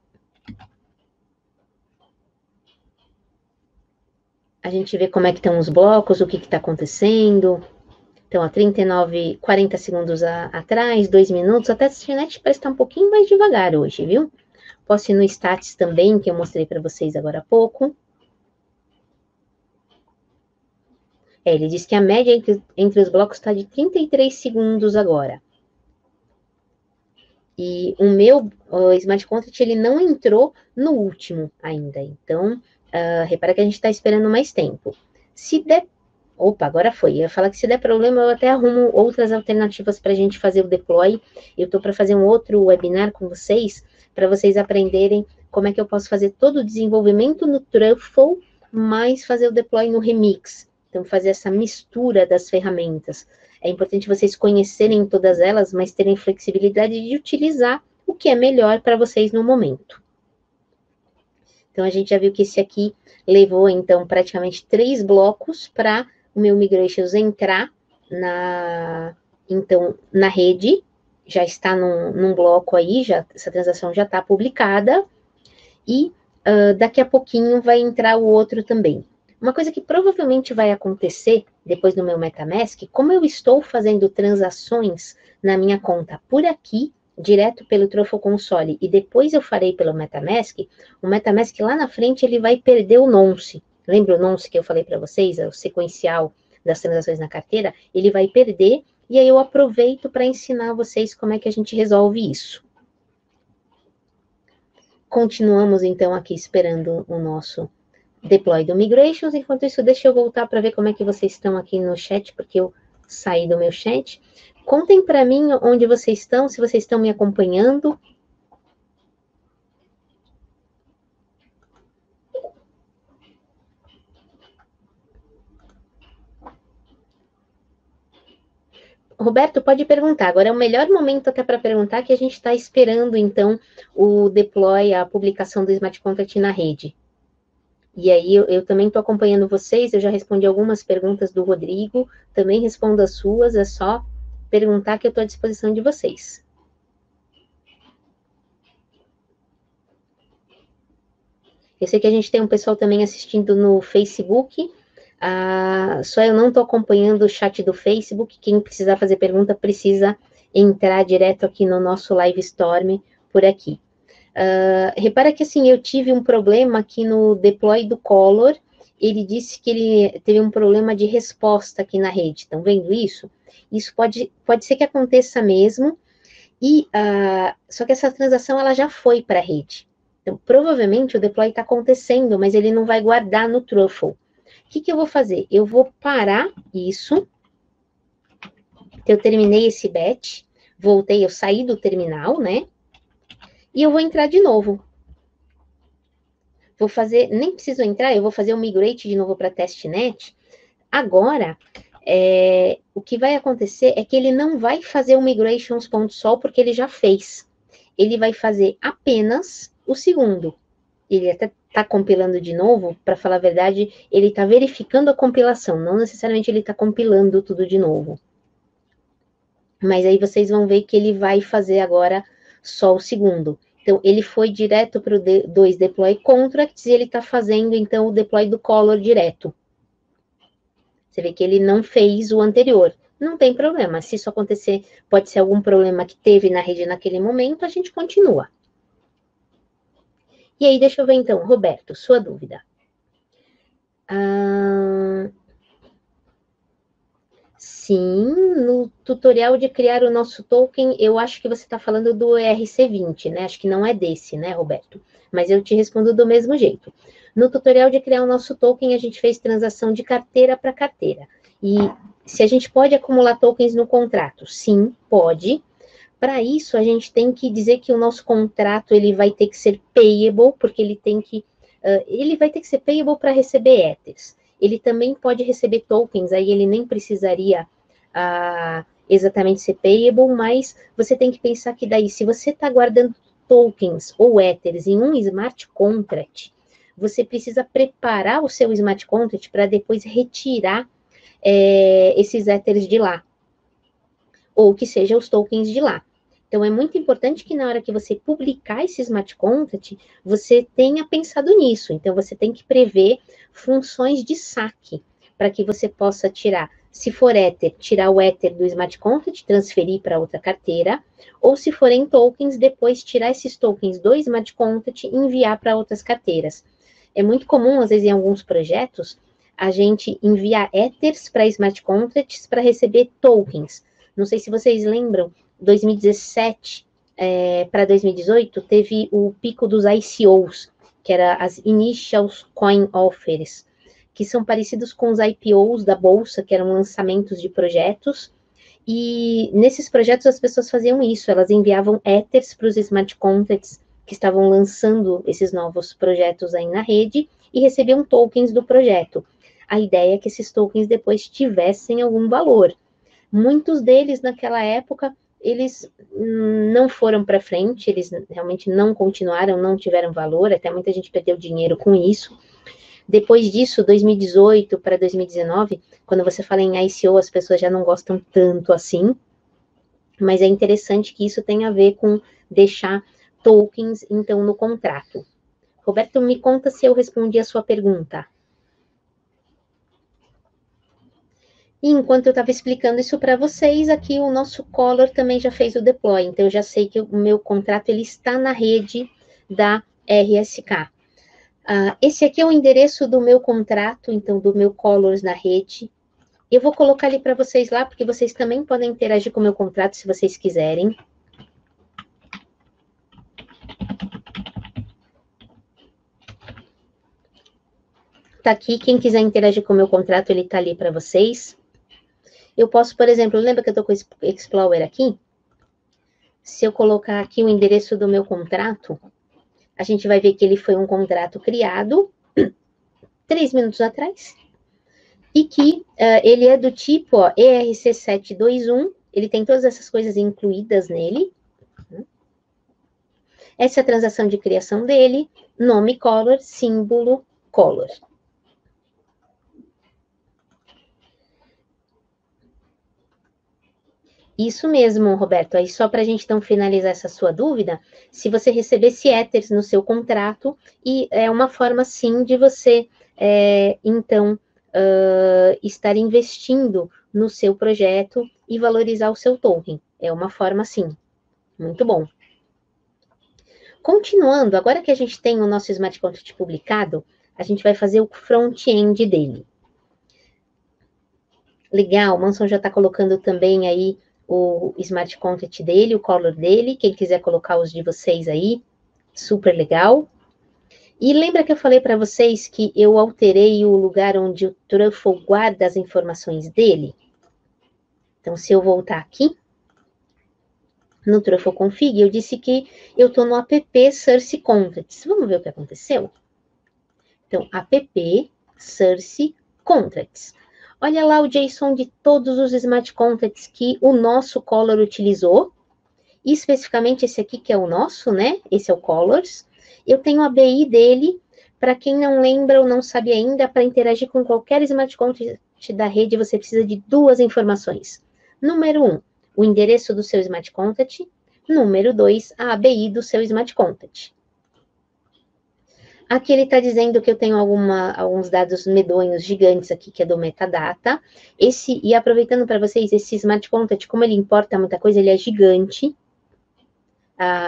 S1: A gente vê como é que estão os blocos, o que está acontecendo. Então, 40 segundos atrás, 2 minutos. A testnet parece estar um pouquinho mais devagar hoje, viu? Posso ir no Stats também, que eu mostrei para vocês agora há pouco. Ele diz que a média entre os blocos está de 33 segundos agora. E o Smart Contract, ele não entrou no último ainda. Então, repara que a gente está esperando mais tempo. Se der... Opa, agora foi. Eu ia falar que se der problema, eu até arrumo outras alternativas para a gente fazer o deploy. Eu estou para fazer um outro webinar com vocês, para vocês aprenderem como é que eu posso fazer todo o desenvolvimento no Truffle, mas fazer o deploy no Remix. Então, fazer essa mistura das ferramentas. É importante vocês conhecerem todas elas, mas terem flexibilidade de utilizar o que é melhor para vocês no momento. Então, a gente já viu que esse aqui levou, então, praticamente 3 blocos para o meu Migrations entrar na rede, já está num bloco aí, essa transação já está publicada, e daqui a pouquinho vai entrar o outro também. Uma coisa que provavelmente vai acontecer depois no meu MetaMask, como eu estou fazendo transações na minha conta por aqui, direto pelo Truffle Console, e depois eu farei pelo MetaMask, o MetaMask lá na frente ele vai perder o nonce. Lembra o nonce que eu falei para vocês, o sequencial das transações na carteira? Ele vai perder, e aí eu aproveito para ensinar vocês como é que a gente resolve isso. Continuamos, então, aqui esperando o nosso deploy do Migrations. Enquanto isso, deixa eu voltar para ver como é que vocês estão aqui no chat, porque eu saí do meu chat. Contem para mim onde vocês estão, se vocês estão me acompanhando. Roberto, pode perguntar. Agora é o melhor momento até para perguntar, que a gente está esperando, então, o deploy, a publicação do Smart Contract na rede. E aí, eu também estou acompanhando vocês, eu já respondi algumas perguntas do Rodrigo, também respondo as suas, é só perguntar que eu estou à disposição de vocês. Eu sei que a gente tem um pessoal também assistindo no Facebook, só eu não estou acompanhando o chat do Facebook, quem precisar fazer pergunta precisa entrar direto aqui no nosso Live Storm por aqui. Repara que assim, eu tive um problema aqui no deploy do Color, ele disse que ele teve um problema de resposta aqui na rede, estão vendo isso? Isso pode ser que aconteça mesmo, só que essa transação ela já foi para a rede. Então, provavelmente o deploy está acontecendo, mas ele não vai guardar no Truffle. O que eu vou fazer? Eu vou parar isso. Eu terminei esse batch, voltei, eu saí do terminal, né? E eu vou entrar de novo. Vou fazer, nem preciso entrar, eu vou fazer o migrate de novo para testnet. Agora, o que vai acontecer é que ele não vai fazer o migrations.sol, porque ele já fez. Ele vai fazer apenas o segundo. Ele até está compilando de novo, para falar a verdade, ele está verificando a compilação, não necessariamente ele está compilando tudo de novo. Mas aí vocês vão ver que ele vai fazer agora só o segundo. Então, ele foi direto para o 2 deploy contracts e ele está fazendo, então, o deploy do color direto. Você vê que ele não fez o anterior. Não tem problema. Se isso acontecer, pode ser algum problema que teve na rede naquele momento, a gente continua. E aí, deixa eu ver então, Roberto, sua dúvida. Sim, no tutorial de criar o nosso token, eu acho que você está falando do ERC20, né? Acho que não é desse, né, Roberto? Mas eu te respondo do mesmo jeito. No tutorial de criar o nosso token, a gente fez transação de carteira para carteira. E se a gente pode acumular tokens no contrato? Sim, pode. Para isso, a gente tem que dizer que o nosso contrato ele vai ter que ser payable, porque ele vai ter que ser payable para receber Ethers. Ele também pode receber tokens, aí ele nem precisaria exatamente ser payable, mas você tem que pensar que daí, se você está guardando tokens ou Ethers em um smart contract, você precisa preparar o seu smart contract para depois retirar esses Ethers de lá, ou que seja os tokens de lá. Então, é muito importante que na hora que você publicar esse smart contract, você tenha pensado nisso. Então, você tem que prever funções de saque, para que você possa tirar, se for Ether, tirar o Ether do smart contract, transferir para outra carteira, ou se forem tokens, depois tirar esses tokens do smart contract e enviar para outras carteiras. É muito comum, às vezes, em alguns projetos, a gente enviar Ethers para smart contracts para receber tokens. Não sei se vocês lembram, 2017 para 2018, teve o pico dos ICOs, que era as Initial Coin Offers, que são parecidos com os IPOs da Bolsa, que eram lançamentos de projetos, e nesses projetos as pessoas faziam isso, elas enviavam Ethers para os smart contracts que estavam lançando esses novos projetos aí na rede, e recebiam tokens do projeto. A ideia é que esses tokens depois tivessem algum valor. Muitos deles, naquela época, eles não foram para frente, eles realmente não continuaram, não tiveram valor, até muita gente perdeu dinheiro com isso. Depois disso, 2018 para 2019, quando você fala em ICO, as pessoas já não gostam tanto assim, mas é interessante que isso tenha a ver com deixar tokens, então, no contrato. Roberto, me conta se eu respondi a sua pergunta. E enquanto eu estava explicando isso para vocês, aqui o nosso Color também já fez o deploy, então eu já sei que o meu contrato ele está na rede da RSK. Esse aqui é o endereço do meu contrato, então do meu Colors na rede. Eu vou colocar ele para vocês lá, porque vocês também podem interagir com o meu contrato se vocês quiserem. Tá aqui, quem quiser interagir com o meu contrato, ele tá ali para vocês. Eu posso, por exemplo, lembra que eu tô com o Explorer aqui? Se eu colocar aqui o endereço do meu contrato, a gente vai ver que ele foi um contrato criado 3 minutos atrás, e que ele é do tipo ERC721, ele tem todas essas coisas incluídas nele. Essa é a transação de criação dele, nome Color, símbolo Color. Isso mesmo, Roberto. Aí só para a gente então finalizar essa sua dúvida, se você recebesse Ethers no seu contrato, e é uma forma sim de você, então, estar investindo no seu projeto e valorizar o seu token. É uma forma sim. Muito bom. Continuando, agora que a gente tem o nosso Smart Contract publicado, a gente vai fazer o front-end dele. Legal, o Manson já está colocando também aí o Smart Contract dele, o Color dele. Quem quiser colocar os de vocês aí, super legal. E lembra que eu falei para vocês que eu alterei o lugar onde o Truffle guarda as informações dele? Então, se eu voltar aqui, no Truffle Config, eu disse que eu estou no app Source Contracts. Vamos ver o que aconteceu? Então, app Source Contracts. Olha lá o JSON de todos os Smart Contracts que o nosso Color utilizou. Especificamente esse aqui que é o nosso, né? Esse é o Colors. Eu tenho a ABI dele. Para quem não lembra ou não sabe ainda, para interagir com qualquer Smart Contract da rede, você precisa de 2 informações. Número 1, o endereço do seu Smart Contract. Número 2, a ABI do seu Smart Contract. Aqui ele está dizendo que eu tenho alguns dados medonhos gigantes aqui, que é do metadata. E aproveitando para vocês, esse Smart Contract, como ele importa muita coisa, ele é gigante.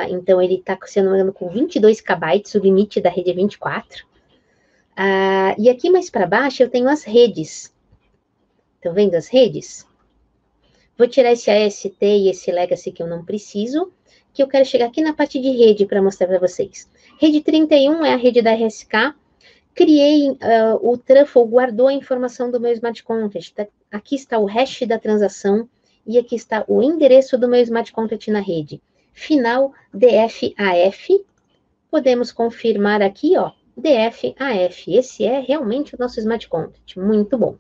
S1: Então, ele está, se eu não me engano, com 22 KB, o limite da rede é 24. E aqui mais para baixo eu tenho as redes. Estão vendo as redes? Vou tirar esse AST e esse Legacy que eu não preciso, que eu quero chegar aqui na parte de rede para mostrar para vocês. Rede 31 é a rede da RSK. Criei, o Truffle guardou a informação do meu Smart Contract. Aqui está o hash da transação e aqui está o endereço do meu Smart Contract na rede. Final DFAF. Podemos confirmar aqui, ó, DFAF. Esse é realmente o nosso Smart Contract. Muito bom.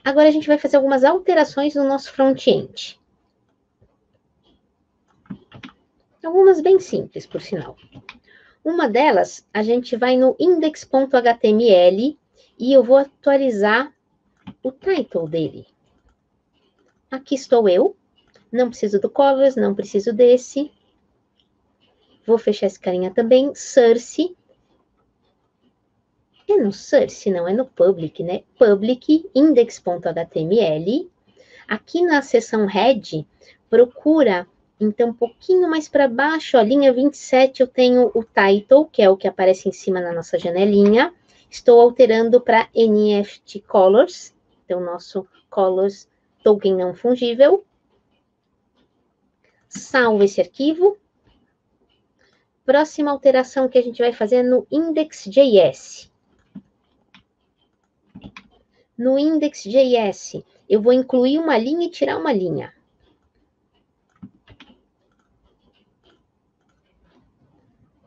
S1: Agora a gente vai fazer algumas alterações no nosso front-end. Algumas bem simples, por sinal. Uma delas, a gente vai no index.html e eu vou atualizar o title dele. Aqui estou eu. Não preciso do Colors, não preciso desse. Vou fechar esse carinha também. Source. É no Source, não é no Public, né? Public index.html. Aqui na seção Head, procura... Então, um pouquinho mais para baixo, ó, linha 27, eu tenho o title, que é o que aparece em cima na nossa janelinha. Estou alterando para NFT Colors, então, nosso Colors token não fungível. Salvo esse arquivo. Próxima alteração que a gente vai fazer é no index.js. No index.js, eu vou incluir uma linha e tirar uma linha.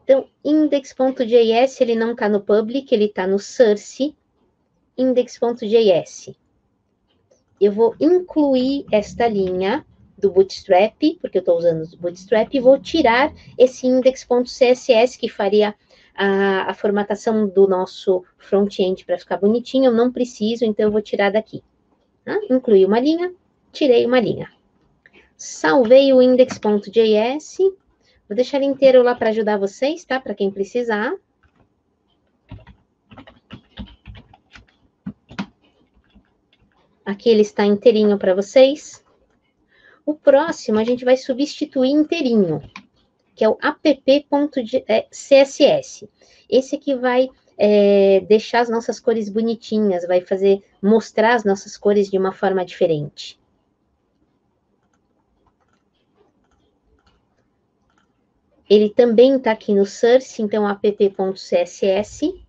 S1: Então, index.js, ele não está no public, ele está no source, index.js. Eu vou incluir esta linha do Bootstrap, porque eu estou usando o Bootstrap, e vou tirar esse index.css, que faria a formatação do nosso front-end para ficar bonitinho. Eu não preciso, então eu vou tirar daqui. Tá? Incluí uma linha, tirei uma linha. Salvei o index.js. Vou deixar ele inteiro lá para ajudar vocês, tá? Para quem precisar. Aqui ele está inteirinho para vocês. O próximo a gente vai substituir inteirinho, que é o app.css. Esse aqui vai deixar as nossas cores bonitinhas, vai mostrar as nossas cores de uma forma diferente. Ele também está aqui no source, então app.css.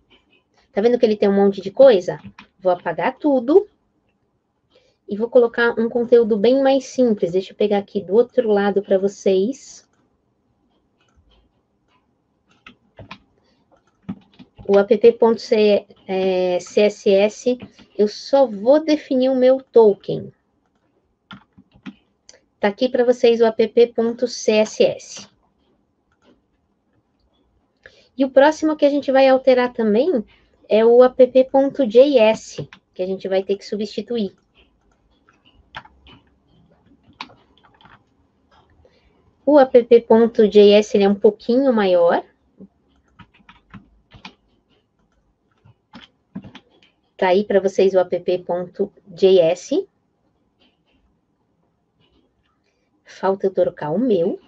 S1: Tá vendo que ele tem um monte de coisa? Vou apagar tudo. E vou colocar um conteúdo bem mais simples. Deixa eu pegar aqui do outro lado para vocês. O app.css, eu só vou definir o meu token. Tá aqui para vocês o app.css. E o próximo que a gente vai alterar também é o app.js, que a gente vai ter que substituir. O app.js ele é um pouquinho maior. Tá aí para vocês o app.js. Falta eu trocar o meu.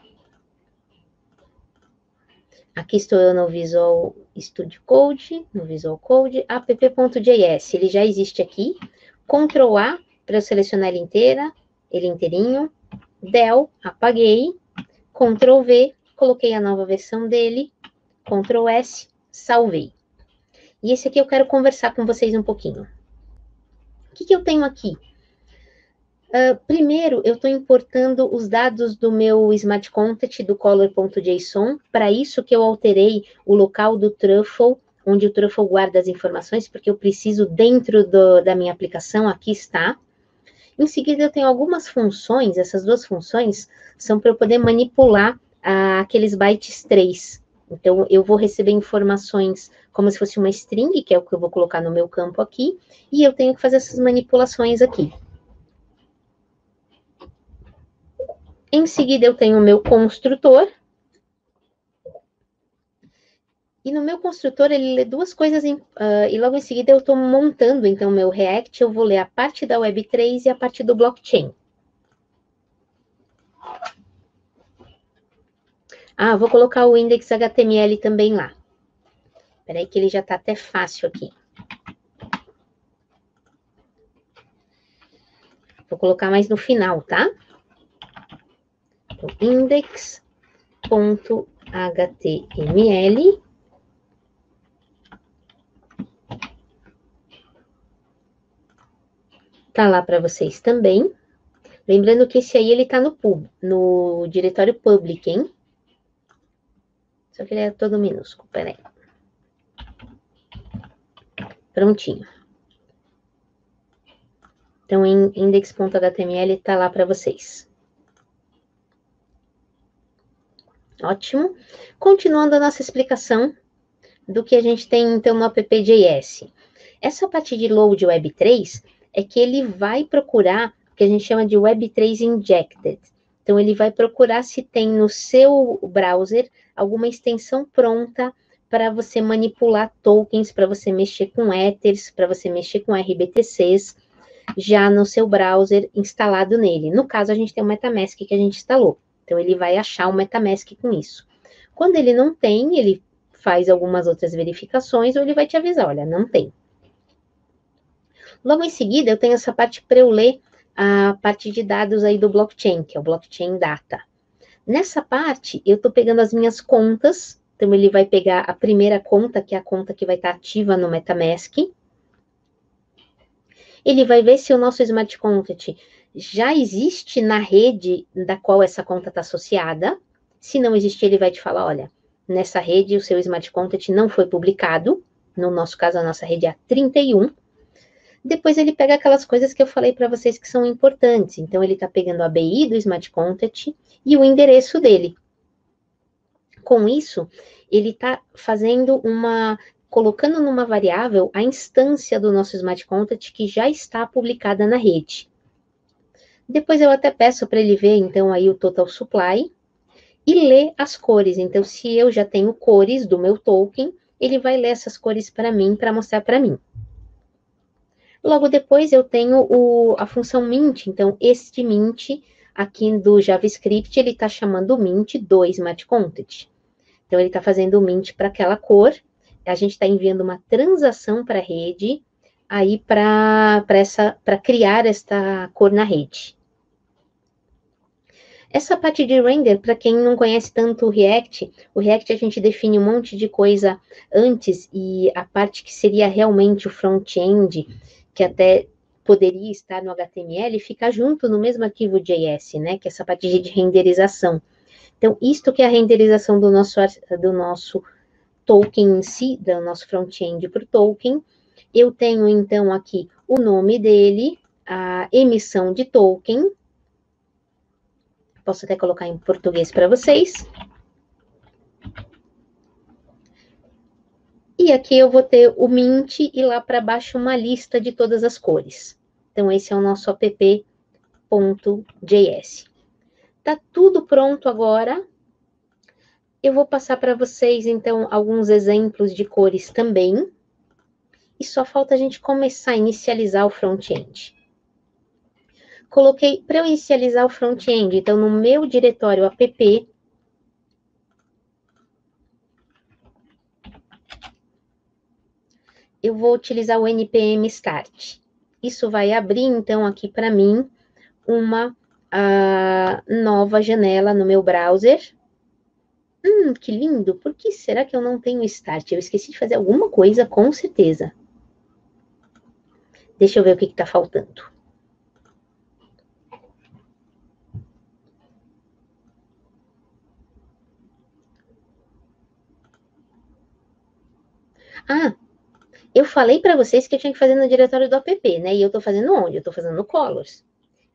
S1: Aqui estou eu no Visual Studio Code, no Visual Code, app.js. Ele já existe aqui. Ctrl A para eu selecionar ele inteirinho. Del, apaguei. Ctrl V, coloquei a nova versão dele. Ctrl S, salvei. E esse aqui eu quero conversar com vocês um pouquinho. O que eu tenho aqui? Primeiro, eu estou importando os dados do meu Smart Content, do color.json. Para isso que eu alterei o local do Truffle, onde o Truffle guarda as informações, porque eu preciso dentro da minha aplicação, aqui está. Em seguida, eu tenho algumas funções, essas duas funções são para eu poder manipular aqueles bytes 3. Então, eu vou receber informações como se fosse uma string, que é o que eu vou colocar no meu campo aqui, e eu tenho que fazer essas manipulações aqui. Em seguida, eu tenho o meu construtor. E no meu construtor, ele lê duas coisas, e logo em seguida eu estou montando, então, o meu React, eu vou ler a parte da Web3 e a parte do blockchain. Vou colocar o index HTML também lá. Espera aí que ele já está até fácil aqui. Vou colocar mais no final, tá? Então, index.html. Tá lá para vocês também. Lembrando que esse aí, ele tá no diretório public, hein? Só que ele é todo minúsculo, peraí. Prontinho. Então, em index.html tá lá para vocês. Ótimo. Continuando a nossa explicação do que a gente tem, então, no app.js. Essa parte de load web3 é que ele vai procurar o que a gente chama de web3 injected. Então, ele vai procurar se tem no seu browser alguma extensão pronta para você manipular tokens, para você mexer com ethers, para você mexer com RBTCs, já no seu browser instalado nele. No caso, a gente tem o MetaMask que a gente instalou. Então, ele vai achar o MetaMask com isso. Quando ele não tem, ele faz algumas outras verificações, ou ele vai te avisar, olha, não tem. Logo em seguida, eu tenho essa parte para eu ler a parte de dados aí do blockchain, que é o blockchain data. Nessa parte, eu estou pegando as minhas contas, então ele vai pegar a primeira conta, que é a conta que vai estar ativa no MetaMask. Ele vai ver se o nosso Smart Contract já existe na rede da qual essa conta está associada. Se não existir, ele vai te falar, olha, nessa rede o seu Smart Contract não foi publicado. No nosso caso, a nossa rede é a 31. Depois ele pega aquelas coisas que eu falei para vocês que são importantes. Então, ele está pegando a ABI do Smart Contact e o endereço dele. Com isso, ele está colocando numa variável a instância do nosso Smart Contact que já está publicada na rede. Depois eu até peço para ele ver, então, aí o Total Supply e ler as cores. Então, se eu já tenho cores do meu token, ele vai ler essas cores para mim, para mostrar para mim. Logo depois eu tenho a função mint, então este mint aqui do JavaScript, ele está chamando o mint do Smart Contact. Então ele está fazendo o mint para aquela cor, a gente está enviando uma transação para a rede, aí para criar esta cor na rede. Essa parte de render, para quem não conhece tanto o React a gente define um monte de coisa antes, e a parte que seria realmente o front-end, que até poderia estar no HTML, fica junto no mesmo arquivo JS, né? Que é essa parte de renderização. Então, isto que é a renderização do nosso token em si, do nosso front-end para o token. Eu tenho, então, aqui o nome dele, a emissão de token. Posso até colocar em português para vocês. E aqui eu vou ter o mint e lá para baixo uma lista de todas as cores. Então, esse é o nosso app.js. Tá tudo pronto agora. Eu vou passar para vocês, então, alguns exemplos de cores também. E só falta a gente começar a inicializar o front-end. Coloquei para eu inicializar o front-end, então, no meu diretório app, eu vou utilizar o npm start. Isso vai abrir, então, aqui para mim, uma nova janela no meu browser. Que lindo! Por que será que eu não tenho start? Eu esqueci de fazer alguma coisa, com certeza. Deixa eu ver o que está faltando. Eu falei para vocês que eu tinha que fazer no diretório do app, né? E eu estou fazendo onde? Eu estou fazendo no Colors.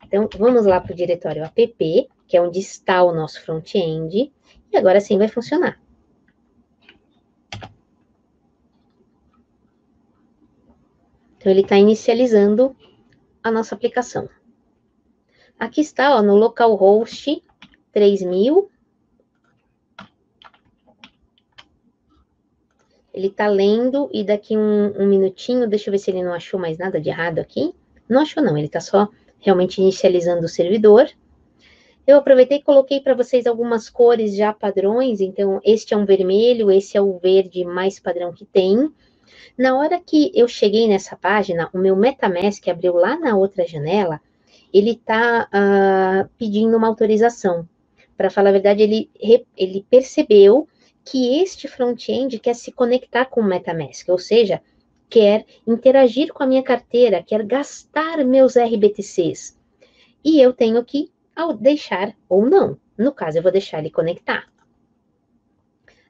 S1: Então, vamos lá para o diretório app, que é onde está o nosso front-end, e agora sim vai funcionar. Então, ele está inicializando a nossa aplicação. Aqui está, ó, no localhost 3000. Ele está lendo e daqui um minutinho, deixa eu ver se ele não achou mais nada de errado aqui. Não achou não, ele está só realmente inicializando o servidor. Eu aproveitei e coloquei para vocês algumas cores já padrões, então este é um vermelho, esse é o verde mais padrão que tem. Na hora que eu cheguei nessa página, o meu MetaMask abriu lá na outra janela, ele está pedindo uma autorização. Para falar a verdade, ele percebeu que este front-end quer se conectar com o MetaMask, ou seja, quer interagir com a minha carteira, quer gastar meus RBTCs. E eu tenho que deixar ou não. No caso, eu vou deixar ele conectar.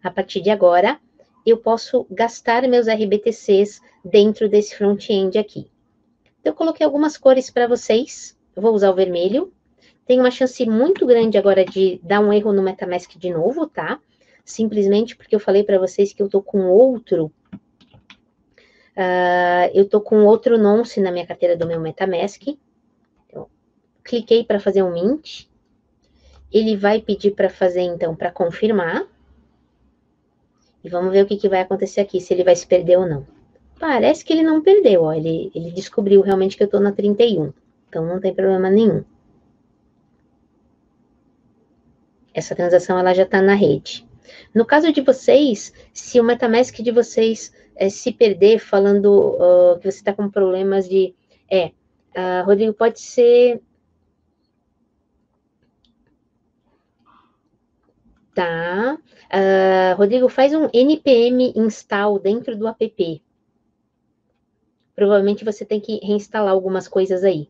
S1: A partir de agora, eu posso gastar meus RBTCs dentro desse front-end aqui. Eu coloquei algumas cores para vocês. Eu vou usar o vermelho. Tem uma chance muito grande agora de dar um erro no MetaMask de novo, tá? Simplesmente porque eu falei para vocês que eu tô com outro nonce na minha carteira do meu MetaMask. Então, cliquei para fazer um mint. Ele vai pedir para fazer, então, para confirmar. E vamos ver o que vai acontecer aqui, se ele vai se perder ou não. Parece que ele não perdeu, ó. Ele descobriu realmente que eu tô na 31. Então, não tem problema nenhum. Essa transação, ela já está na rede. No caso de vocês, se o MetaMask de vocês se perder falando que você está com problemas de... Rodrigo, pode ser... Tá. Rodrigo, faz um npm install dentro do app. Provavelmente você tem que reinstalar algumas coisas aí.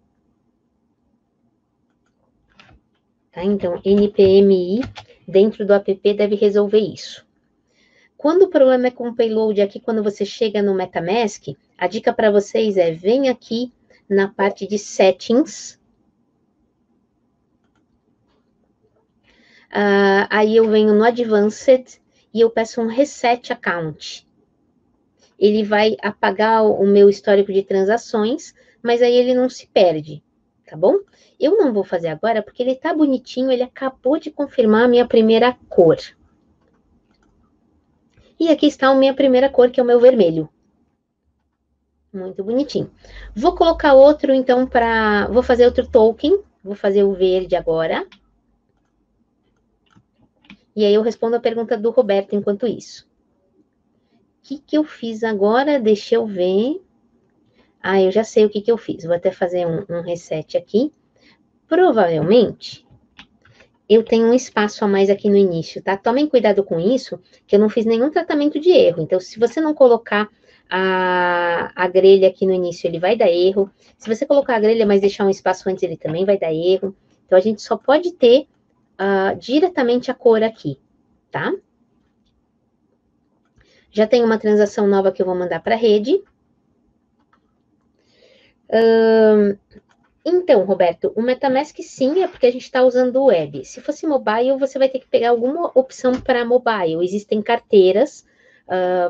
S1: Tá? Então, npmi dentro do app deve resolver isso. Quando o problema é com o payload aqui, quando você chega no MetaMask, A dica para vocês é, vem aqui na parte de settings. Aí eu venho no advanced e eu peço um reset account. Ele vai apagar o meu histórico de transações, mas aí ele não se perde, tá bom? Eu não vou fazer agora porque ele tá bonitinho, ele acabou de confirmar a minha primeira cor. E aqui está a minha primeira cor, que é o meu vermelho. Muito bonitinho. Vou colocar outro, então, vou fazer outro token. Vou fazer o verde agora. E aí eu respondo a pergunta do Roberto enquanto isso. O que eu fiz agora? Deixa eu ver. Eu já sei o que eu fiz. Vou até fazer um reset aqui. Provavelmente, eu tenho um espaço a mais aqui no início, tá? Tomem cuidado com isso, que eu não fiz nenhum tratamento de erro. Então, se você não colocar a grelha aqui no início, ele vai dar erro. Se você colocar a grelha, mas deixar um espaço antes, ele também vai dar erro. Então, a gente só pode ter diretamente a cor aqui, tá? Já tem uma transação nova que eu vou mandar para a rede. Então, Roberto, o MetaMask sim, é porque a gente está usando o web. Se fosse mobile, você vai ter que pegar alguma opção para mobile. Existem carteiras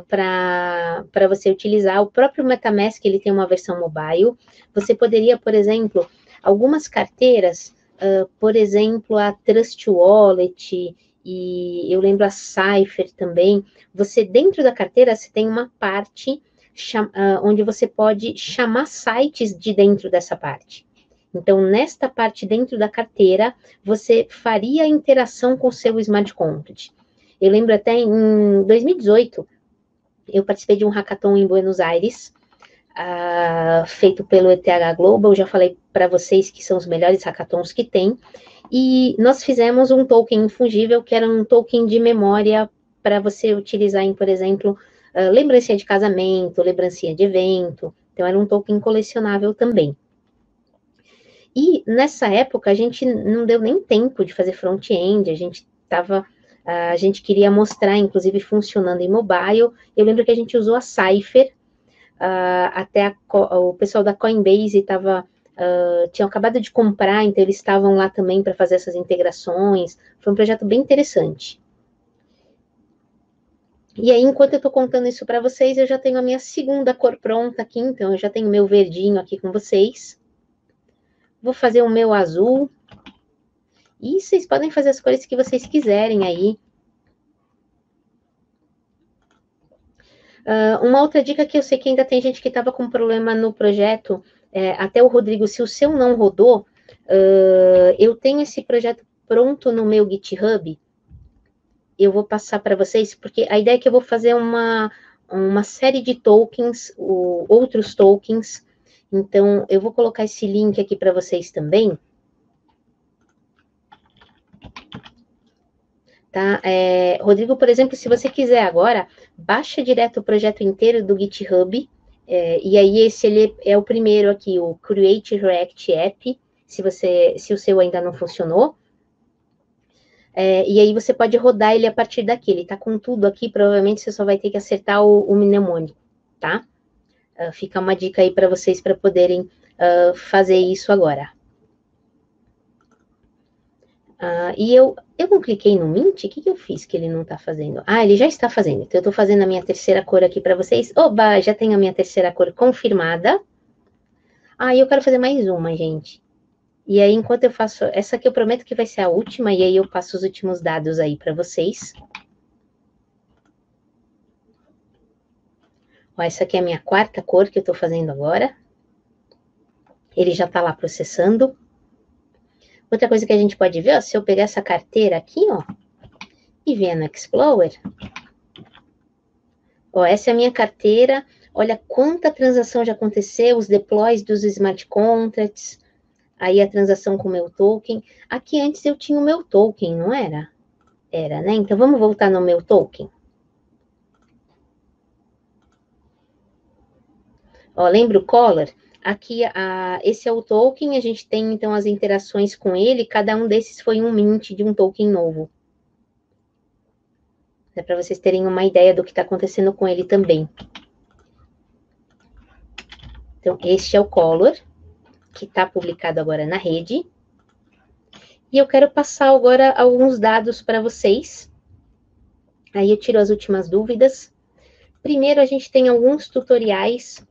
S1: para você utilizar. O próprio MetaMask, ele tem uma versão mobile. Você poderia, por exemplo, algumas carteiras, por exemplo, a Trust Wallet, e eu lembro a Cypher também. Você, dentro da carteira, você tem uma parte onde você pode chamar sites de dentro dessa parte. Então, nesta parte dentro da carteira, você faria a interação com o seu smart contract. Eu lembro até em 2018, eu participei de um hackathon em Buenos Aires, feito pelo ETH Global. Eu já falei para vocês que são os melhores hackathons que tem. E nós fizemos um token infungível, que era um token de memória para você utilizar em, por exemplo, lembrancinha de casamento, lembrancinha de evento. Então, era um token colecionável também. E nessa época a gente não deu nem tempo de fazer front-end, a gente queria mostrar, inclusive, funcionando em mobile. Eu lembro que a gente usou a Cypher, até o pessoal da Coinbase tinha acabado de comprar, então eles estavam lá também para fazer essas integrações. Foi um projeto bem interessante. E aí, enquanto eu estou contando isso para vocês, eu já tenho a minha segunda cor pronta aqui, então eu já tenho o meu verdinho aqui com vocês. Vou fazer o meu azul. E vocês podem fazer as cores que vocês quiserem aí. Uma outra dica que eu sei que ainda tem gente que estava com problema no projeto, até o Rodrigo, se o seu não rodou, eu tenho esse projeto pronto no meu GitHub. Eu vou passar para vocês, porque a ideia é que eu vou fazer uma série de tokens, outros tokens. Então, eu vou colocar esse link aqui para vocês também. Tá? Rodrigo, por exemplo, se você quiser agora, baixa direto o projeto inteiro do GitHub, e aí ele é o primeiro aqui, o Create React App, se o seu ainda não funcionou. E aí você pode rodar ele a partir daqui, ele tá com tudo aqui, provavelmente você só vai ter que acertar o mnemônico, tá? Fica uma dica aí para vocês para poderem fazer isso agora. E eu não cliquei no Mint? O que eu fiz que ele não está fazendo? Ele já está fazendo. Então, eu estou fazendo a minha terceira cor aqui para vocês. Oba, já tenho a minha terceira cor confirmada. E eu quero fazer mais uma, gente. E aí, enquanto eu faço... Essa aqui eu prometo que vai ser a última, e aí eu passo os últimos dados aí para vocês. Essa aqui é a minha quarta cor que eu estou fazendo agora. Ele já está lá processando. Outra coisa que a gente pode ver, se eu pegar essa carteira aqui, e vier no Explorer, essa é a minha carteira, olha quanta transação já aconteceu, os deploys dos smart contracts, aí a transação com o meu token. Aqui antes eu tinha o meu token, não era? Era, né? Então vamos voltar no meu token. Lembra o Collar? Aqui, esse é o token, a gente tem, então, as interações com ele, cada um desses foi um mint de um token novo. É para vocês terem uma ideia do que está acontecendo com ele também. Então, este é o Color, que está publicado agora na rede. E eu quero passar agora alguns dados para vocês. Aí eu tiro as últimas dúvidas. Primeiro, a gente tem alguns tutoriais.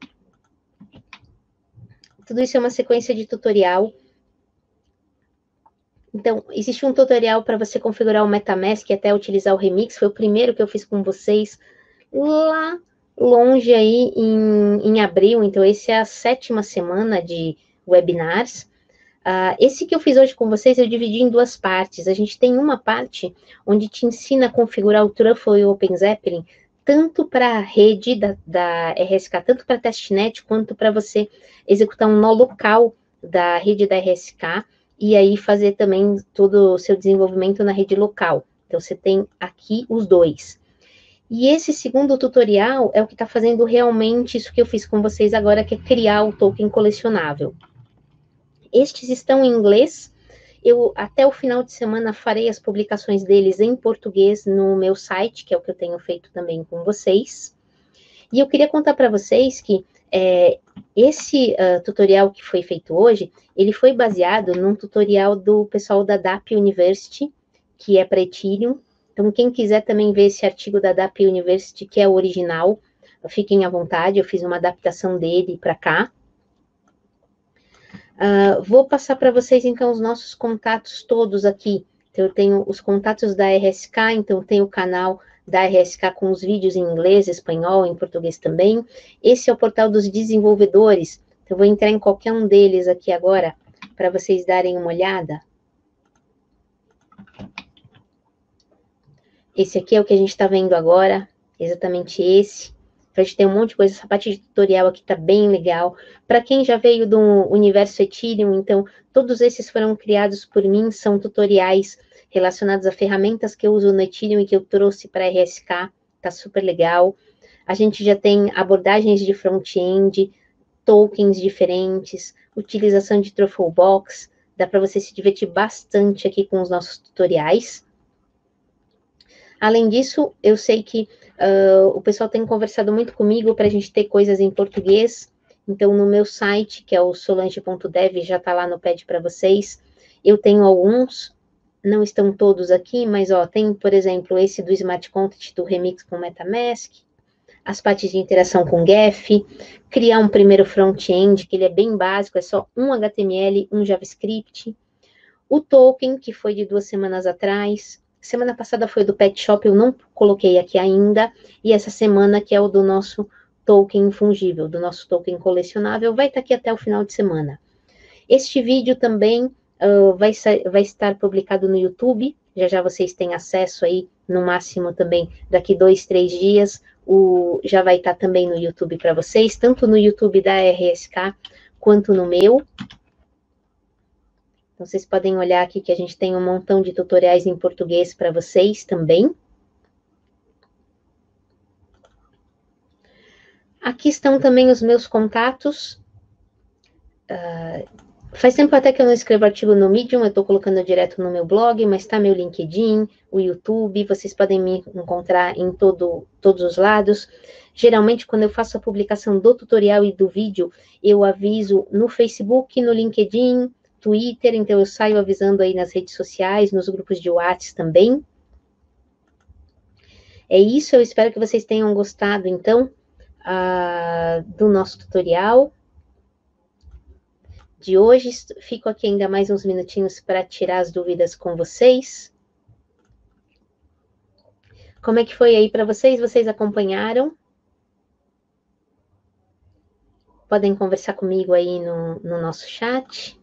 S1: Tudo isso é uma sequência de tutorial. Então, existe um tutorial para você configurar o MetaMask e até utilizar o Remix. Foi o primeiro que eu fiz com vocês lá longe aí em abril. Então, esse é a 7ª semana de webinars. Esse que eu fiz hoje com vocês, eu dividi em 2 partes. A gente tem uma parte onde te ensina a configurar o Truffle e o OpenZeppelin, tanto para a rede da RSK, tanto para testnet, quanto para você executar um nó local da rede da RSK, e aí fazer também todo o seu desenvolvimento na rede local. Então, você tem aqui os 2. E esse segundo tutorial é o que está fazendo realmente isso que eu fiz com vocês agora, que é criar o token colecionável. Estes estão em inglês. Eu, até o final de semana, farei as publicações deles em português no meu site, que é o que eu tenho feito também com vocês. E eu queria contar para vocês que esse tutorial que foi feito hoje, ele foi baseado num tutorial do pessoal da DAP University, que é para Ethereum. Então, quem quiser também ver esse artigo da DAP University, que é o original, fiquem à vontade, eu fiz uma adaptação dele para cá. Vou passar para vocês, então, os nossos contatos todos aqui. Então, eu tenho os contatos da RSK, então tem o canal da RSK com os vídeos em inglês, espanhol, em português também. Esse é o portal dos desenvolvedores. Então, eu vou entrar em qualquer um deles aqui agora, para vocês darem uma olhada. Esse aqui é o que a gente está vendo agora, exatamente esse. A gente tem um monte de coisa, essa parte de tutorial aqui tá bem legal. Para quem já veio do universo Ethereum, então, todos esses foram criados por mim, são tutoriais relacionados a ferramentas que eu uso no Ethereum e que eu trouxe para a RSK, tá super legal. A gente já tem abordagens de front-end, tokens diferentes, utilização de Trufflebox, dá para você se divertir bastante aqui com os nossos tutoriais. Além disso, eu sei que o pessoal tem conversado muito comigo para a gente ter coisas em português. Então, no meu site, que é o solange.dev, já está lá no pad para vocês. Eu tenho alguns, não estão todos aqui, mas tem, por exemplo, esse do Smart Contract do Remix com MetaMask, as partes de interação com Geth, criar um primeiro front-end, que ele é bem básico, é só um HTML, um JavaScript. O token, que foi de 2 semanas atrás. Semana passada foi do Pet Shop, eu não coloquei aqui ainda. E essa semana, que é o do nosso token fungível, do nosso token colecionável, vai estar aqui até o final de semana. Este vídeo também vai estar publicado no YouTube. Já já vocês têm acesso aí, no máximo também, daqui 2, 3 dias. Já vai estar também no YouTube para vocês, tanto no YouTube da RSK, quanto no meu. Então, vocês podem olhar aqui que a gente tem um montão de tutoriais em português para vocês também. Aqui estão também os meus contatos. Faz tempo até que eu não escrevo artigo no Medium, eu estou colocando direto no meu blog, mas está meu LinkedIn, o YouTube, vocês podem me encontrar em todos os lados. Geralmente, quando eu faço a publicação do tutorial e do vídeo, eu aviso no Facebook, no LinkedIn, Twitter, então eu saio avisando aí nas redes sociais, nos grupos de WhatsApp também. É isso, eu espero que vocês tenham gostado, então, do nosso tutorial de hoje. Fico aqui ainda mais uns minutinhos para tirar as dúvidas com vocês. Como é que foi aí para vocês? Vocês acompanharam? Podem conversar comigo aí no nosso chat.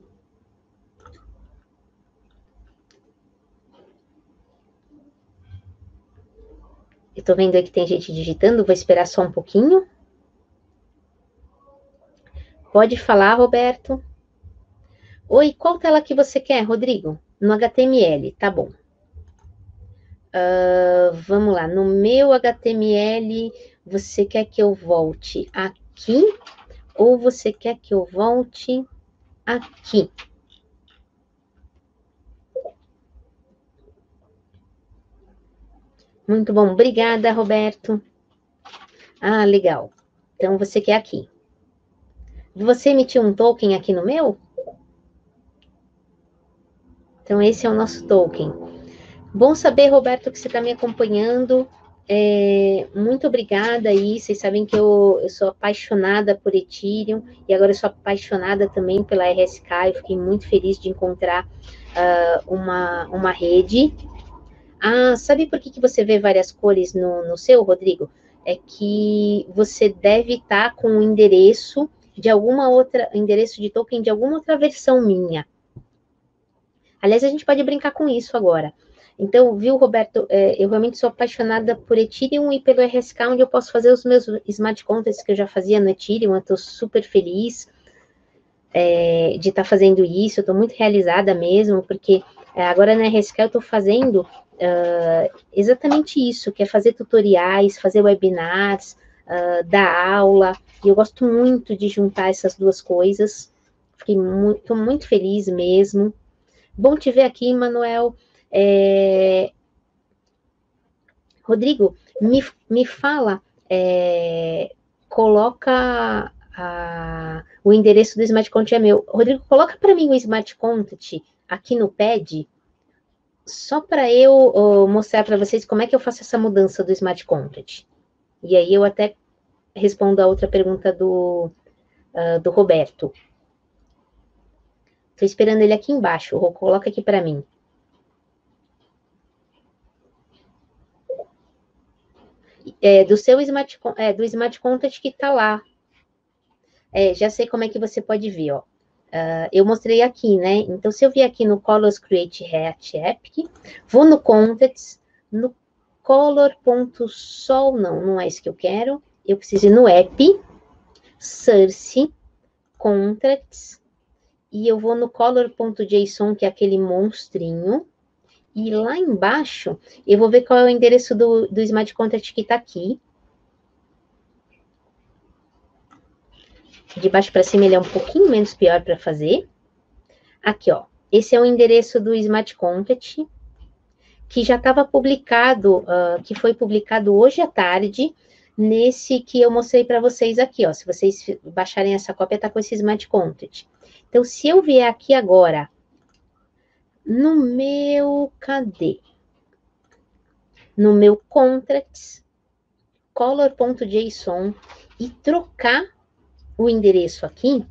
S1: Eu tô vendo aí que tem gente digitando, vou esperar só um pouquinho. Pode falar, Roberto. Oi, qual tela que você quer, Rodrigo? No HTML, tá bom. Vamos lá, no meu HTML, você quer que eu volte aqui ou você quer que eu volte aqui? Muito bom, obrigada, Roberto. Legal. Então, você quer aqui. Você emitiu um token aqui no meu? Então, esse é o nosso token. Bom saber, Roberto, que você está me acompanhando. Muito obrigada aí. Vocês sabem que eu sou apaixonada por Ethereum e agora eu sou apaixonada também pela RSK. Eu fiquei muito feliz de encontrar uma rede. Ah, sabe por que você vê várias cores no seu, Rodrigo? É que você deve estar com o endereço de alguma outra, endereço de token de alguma outra versão minha. Aliás, a gente pode brincar com isso agora. Então, viu, Roberto, eu realmente sou apaixonada por Ethereum e pelo RSK, onde eu posso fazer os meus smart contracts que eu já fazia no Ethereum. Eu estou super feliz de estar fazendo isso, eu estou muito realizada mesmo, porque agora na RSK eu estou fazendo exatamente isso, que é fazer tutoriais, fazer webinars, dar aula, e eu gosto muito de juntar essas duas coisas. Fiquei muito feliz mesmo. Bom te ver aqui, Manuel. Rodrigo, me fala, coloca o endereço do Smart Contract é meu. Rodrigo, coloca para mim o Smart Contract aqui no pad, só para eu mostrar para vocês como é que eu faço essa mudança do Smart Contract. E aí eu até respondo a outra pergunta do Roberto. Estou esperando ele aqui embaixo. Coloca aqui para mim. Do seu Smart, do Smart Contract que está lá. Já sei como é que você pode ver, ó. Eu mostrei aqui, né? Então, se eu vier aqui no Colors Create Hatch Epic, vou no Contracts, no color.sol, não é isso que eu quero. Eu preciso ir no App, Source, Contracts, e eu vou no color.json, que é aquele monstrinho, e lá embaixo, eu vou ver qual é o endereço do Smart Contract que está aqui. De baixo para cima ele é um pouquinho menos pior para fazer. Aqui, ó. Esse é o endereço do Smart Contract, que já estava publicado, que foi publicado hoje à tarde, nesse que eu mostrei para vocês aqui, ó. Se vocês baixarem essa cópia, tá com esse Smart Contract. Então, se eu vier aqui agora, no meu, cadê? No meu Contracts, color.json, e trocar o endereço aqui,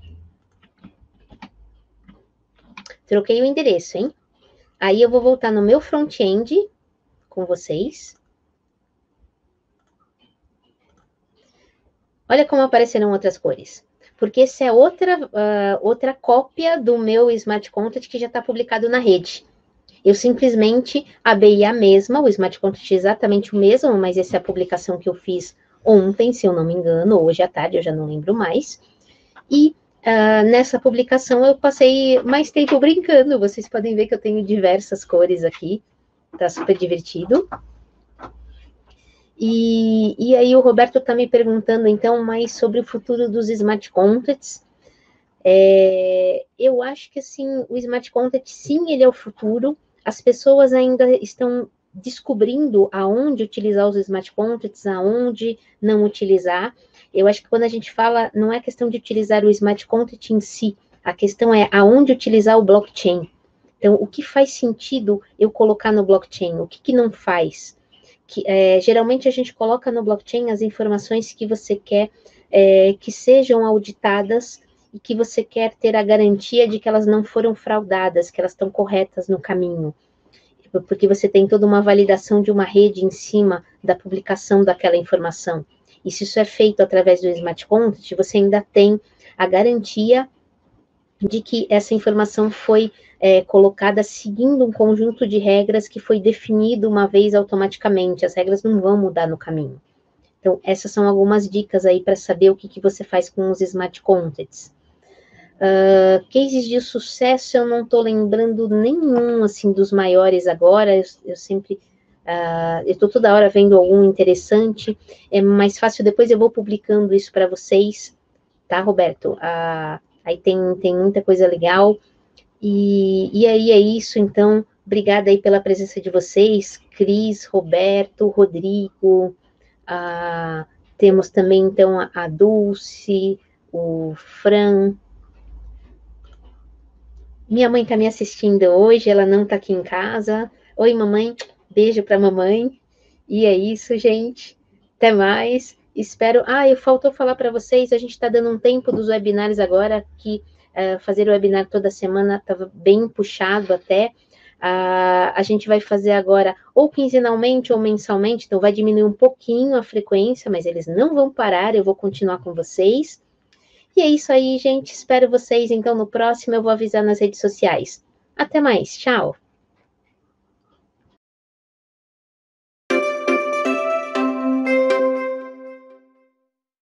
S1: troquei o endereço, hein? Aí eu vou voltar no meu front-end com vocês. Olha como apareceram outras cores. Porque essa é outra cópia do meu Smart Contract que já está publicado na rede. Eu simplesmente a ABI a mesma, o Smart Contract é exatamente o mesmo, mas essa é a publicação que eu fiz ontem, se eu não me engano, hoje à tarde, eu já não lembro mais. E nessa publicação eu passei mais tempo brincando. Vocês podem ver que eu tenho diversas cores aqui. Tá super divertido. E aí o Roberto está me perguntando, então, mais sobre o futuro dos Smart Contracts. Eu acho que, assim, o Smart Contract, sim, ele é o futuro. As pessoas ainda estão descobrindo aonde utilizar os Smart Contracts, aonde não utilizar. Eu acho que quando a gente fala, não é questão de utilizar o Smart Contract em si, a questão é aonde utilizar o blockchain. Então, o que faz sentido eu colocar no blockchain? O que não faz? Geralmente a gente coloca no blockchain as informações que você quer que sejam auditadas e que você quer ter a garantia de que elas não foram fraudadas, que elas estão corretas no caminho. Porque você tem toda uma validação de uma rede em cima da publicação daquela informação. E se isso é feito através do Smart Contract, você ainda tem a garantia de que essa informação foi colocada seguindo um conjunto de regras que foi definido uma vez automaticamente. As regras não vão mudar no caminho. Então, essas são algumas dicas aí para saber o que você faz com os Smart Contracts. Cases de sucesso, eu não estou lembrando nenhum, assim, dos maiores agora. Eu sempre... eu estou toda hora vendo algum interessante. É mais fácil, depois eu vou publicando isso para vocês. Tá, Roberto? Aí tem muita coisa legal. E aí é isso, então, obrigada aí pela presença de vocês, Cris, Roberto, Rodrigo, temos também, então, a Dulce, o Fran. Minha mãe está me assistindo hoje, ela não está aqui em casa. Oi, mamãe, beijo para mamãe. E é isso, gente. Até mais. Espero. Eu faltou falar para vocês, a gente está dando um tempo dos webinários agora, que fazer o webinar toda semana estava bem puxado até. A gente vai fazer agora ou quinzenalmente ou mensalmente, então vai diminuir um pouquinho a frequência, mas eles não vão parar, eu vou continuar com vocês. E é isso aí, gente. Espero vocês então no próximo. Eu vou avisar nas redes sociais. Até mais. Tchau.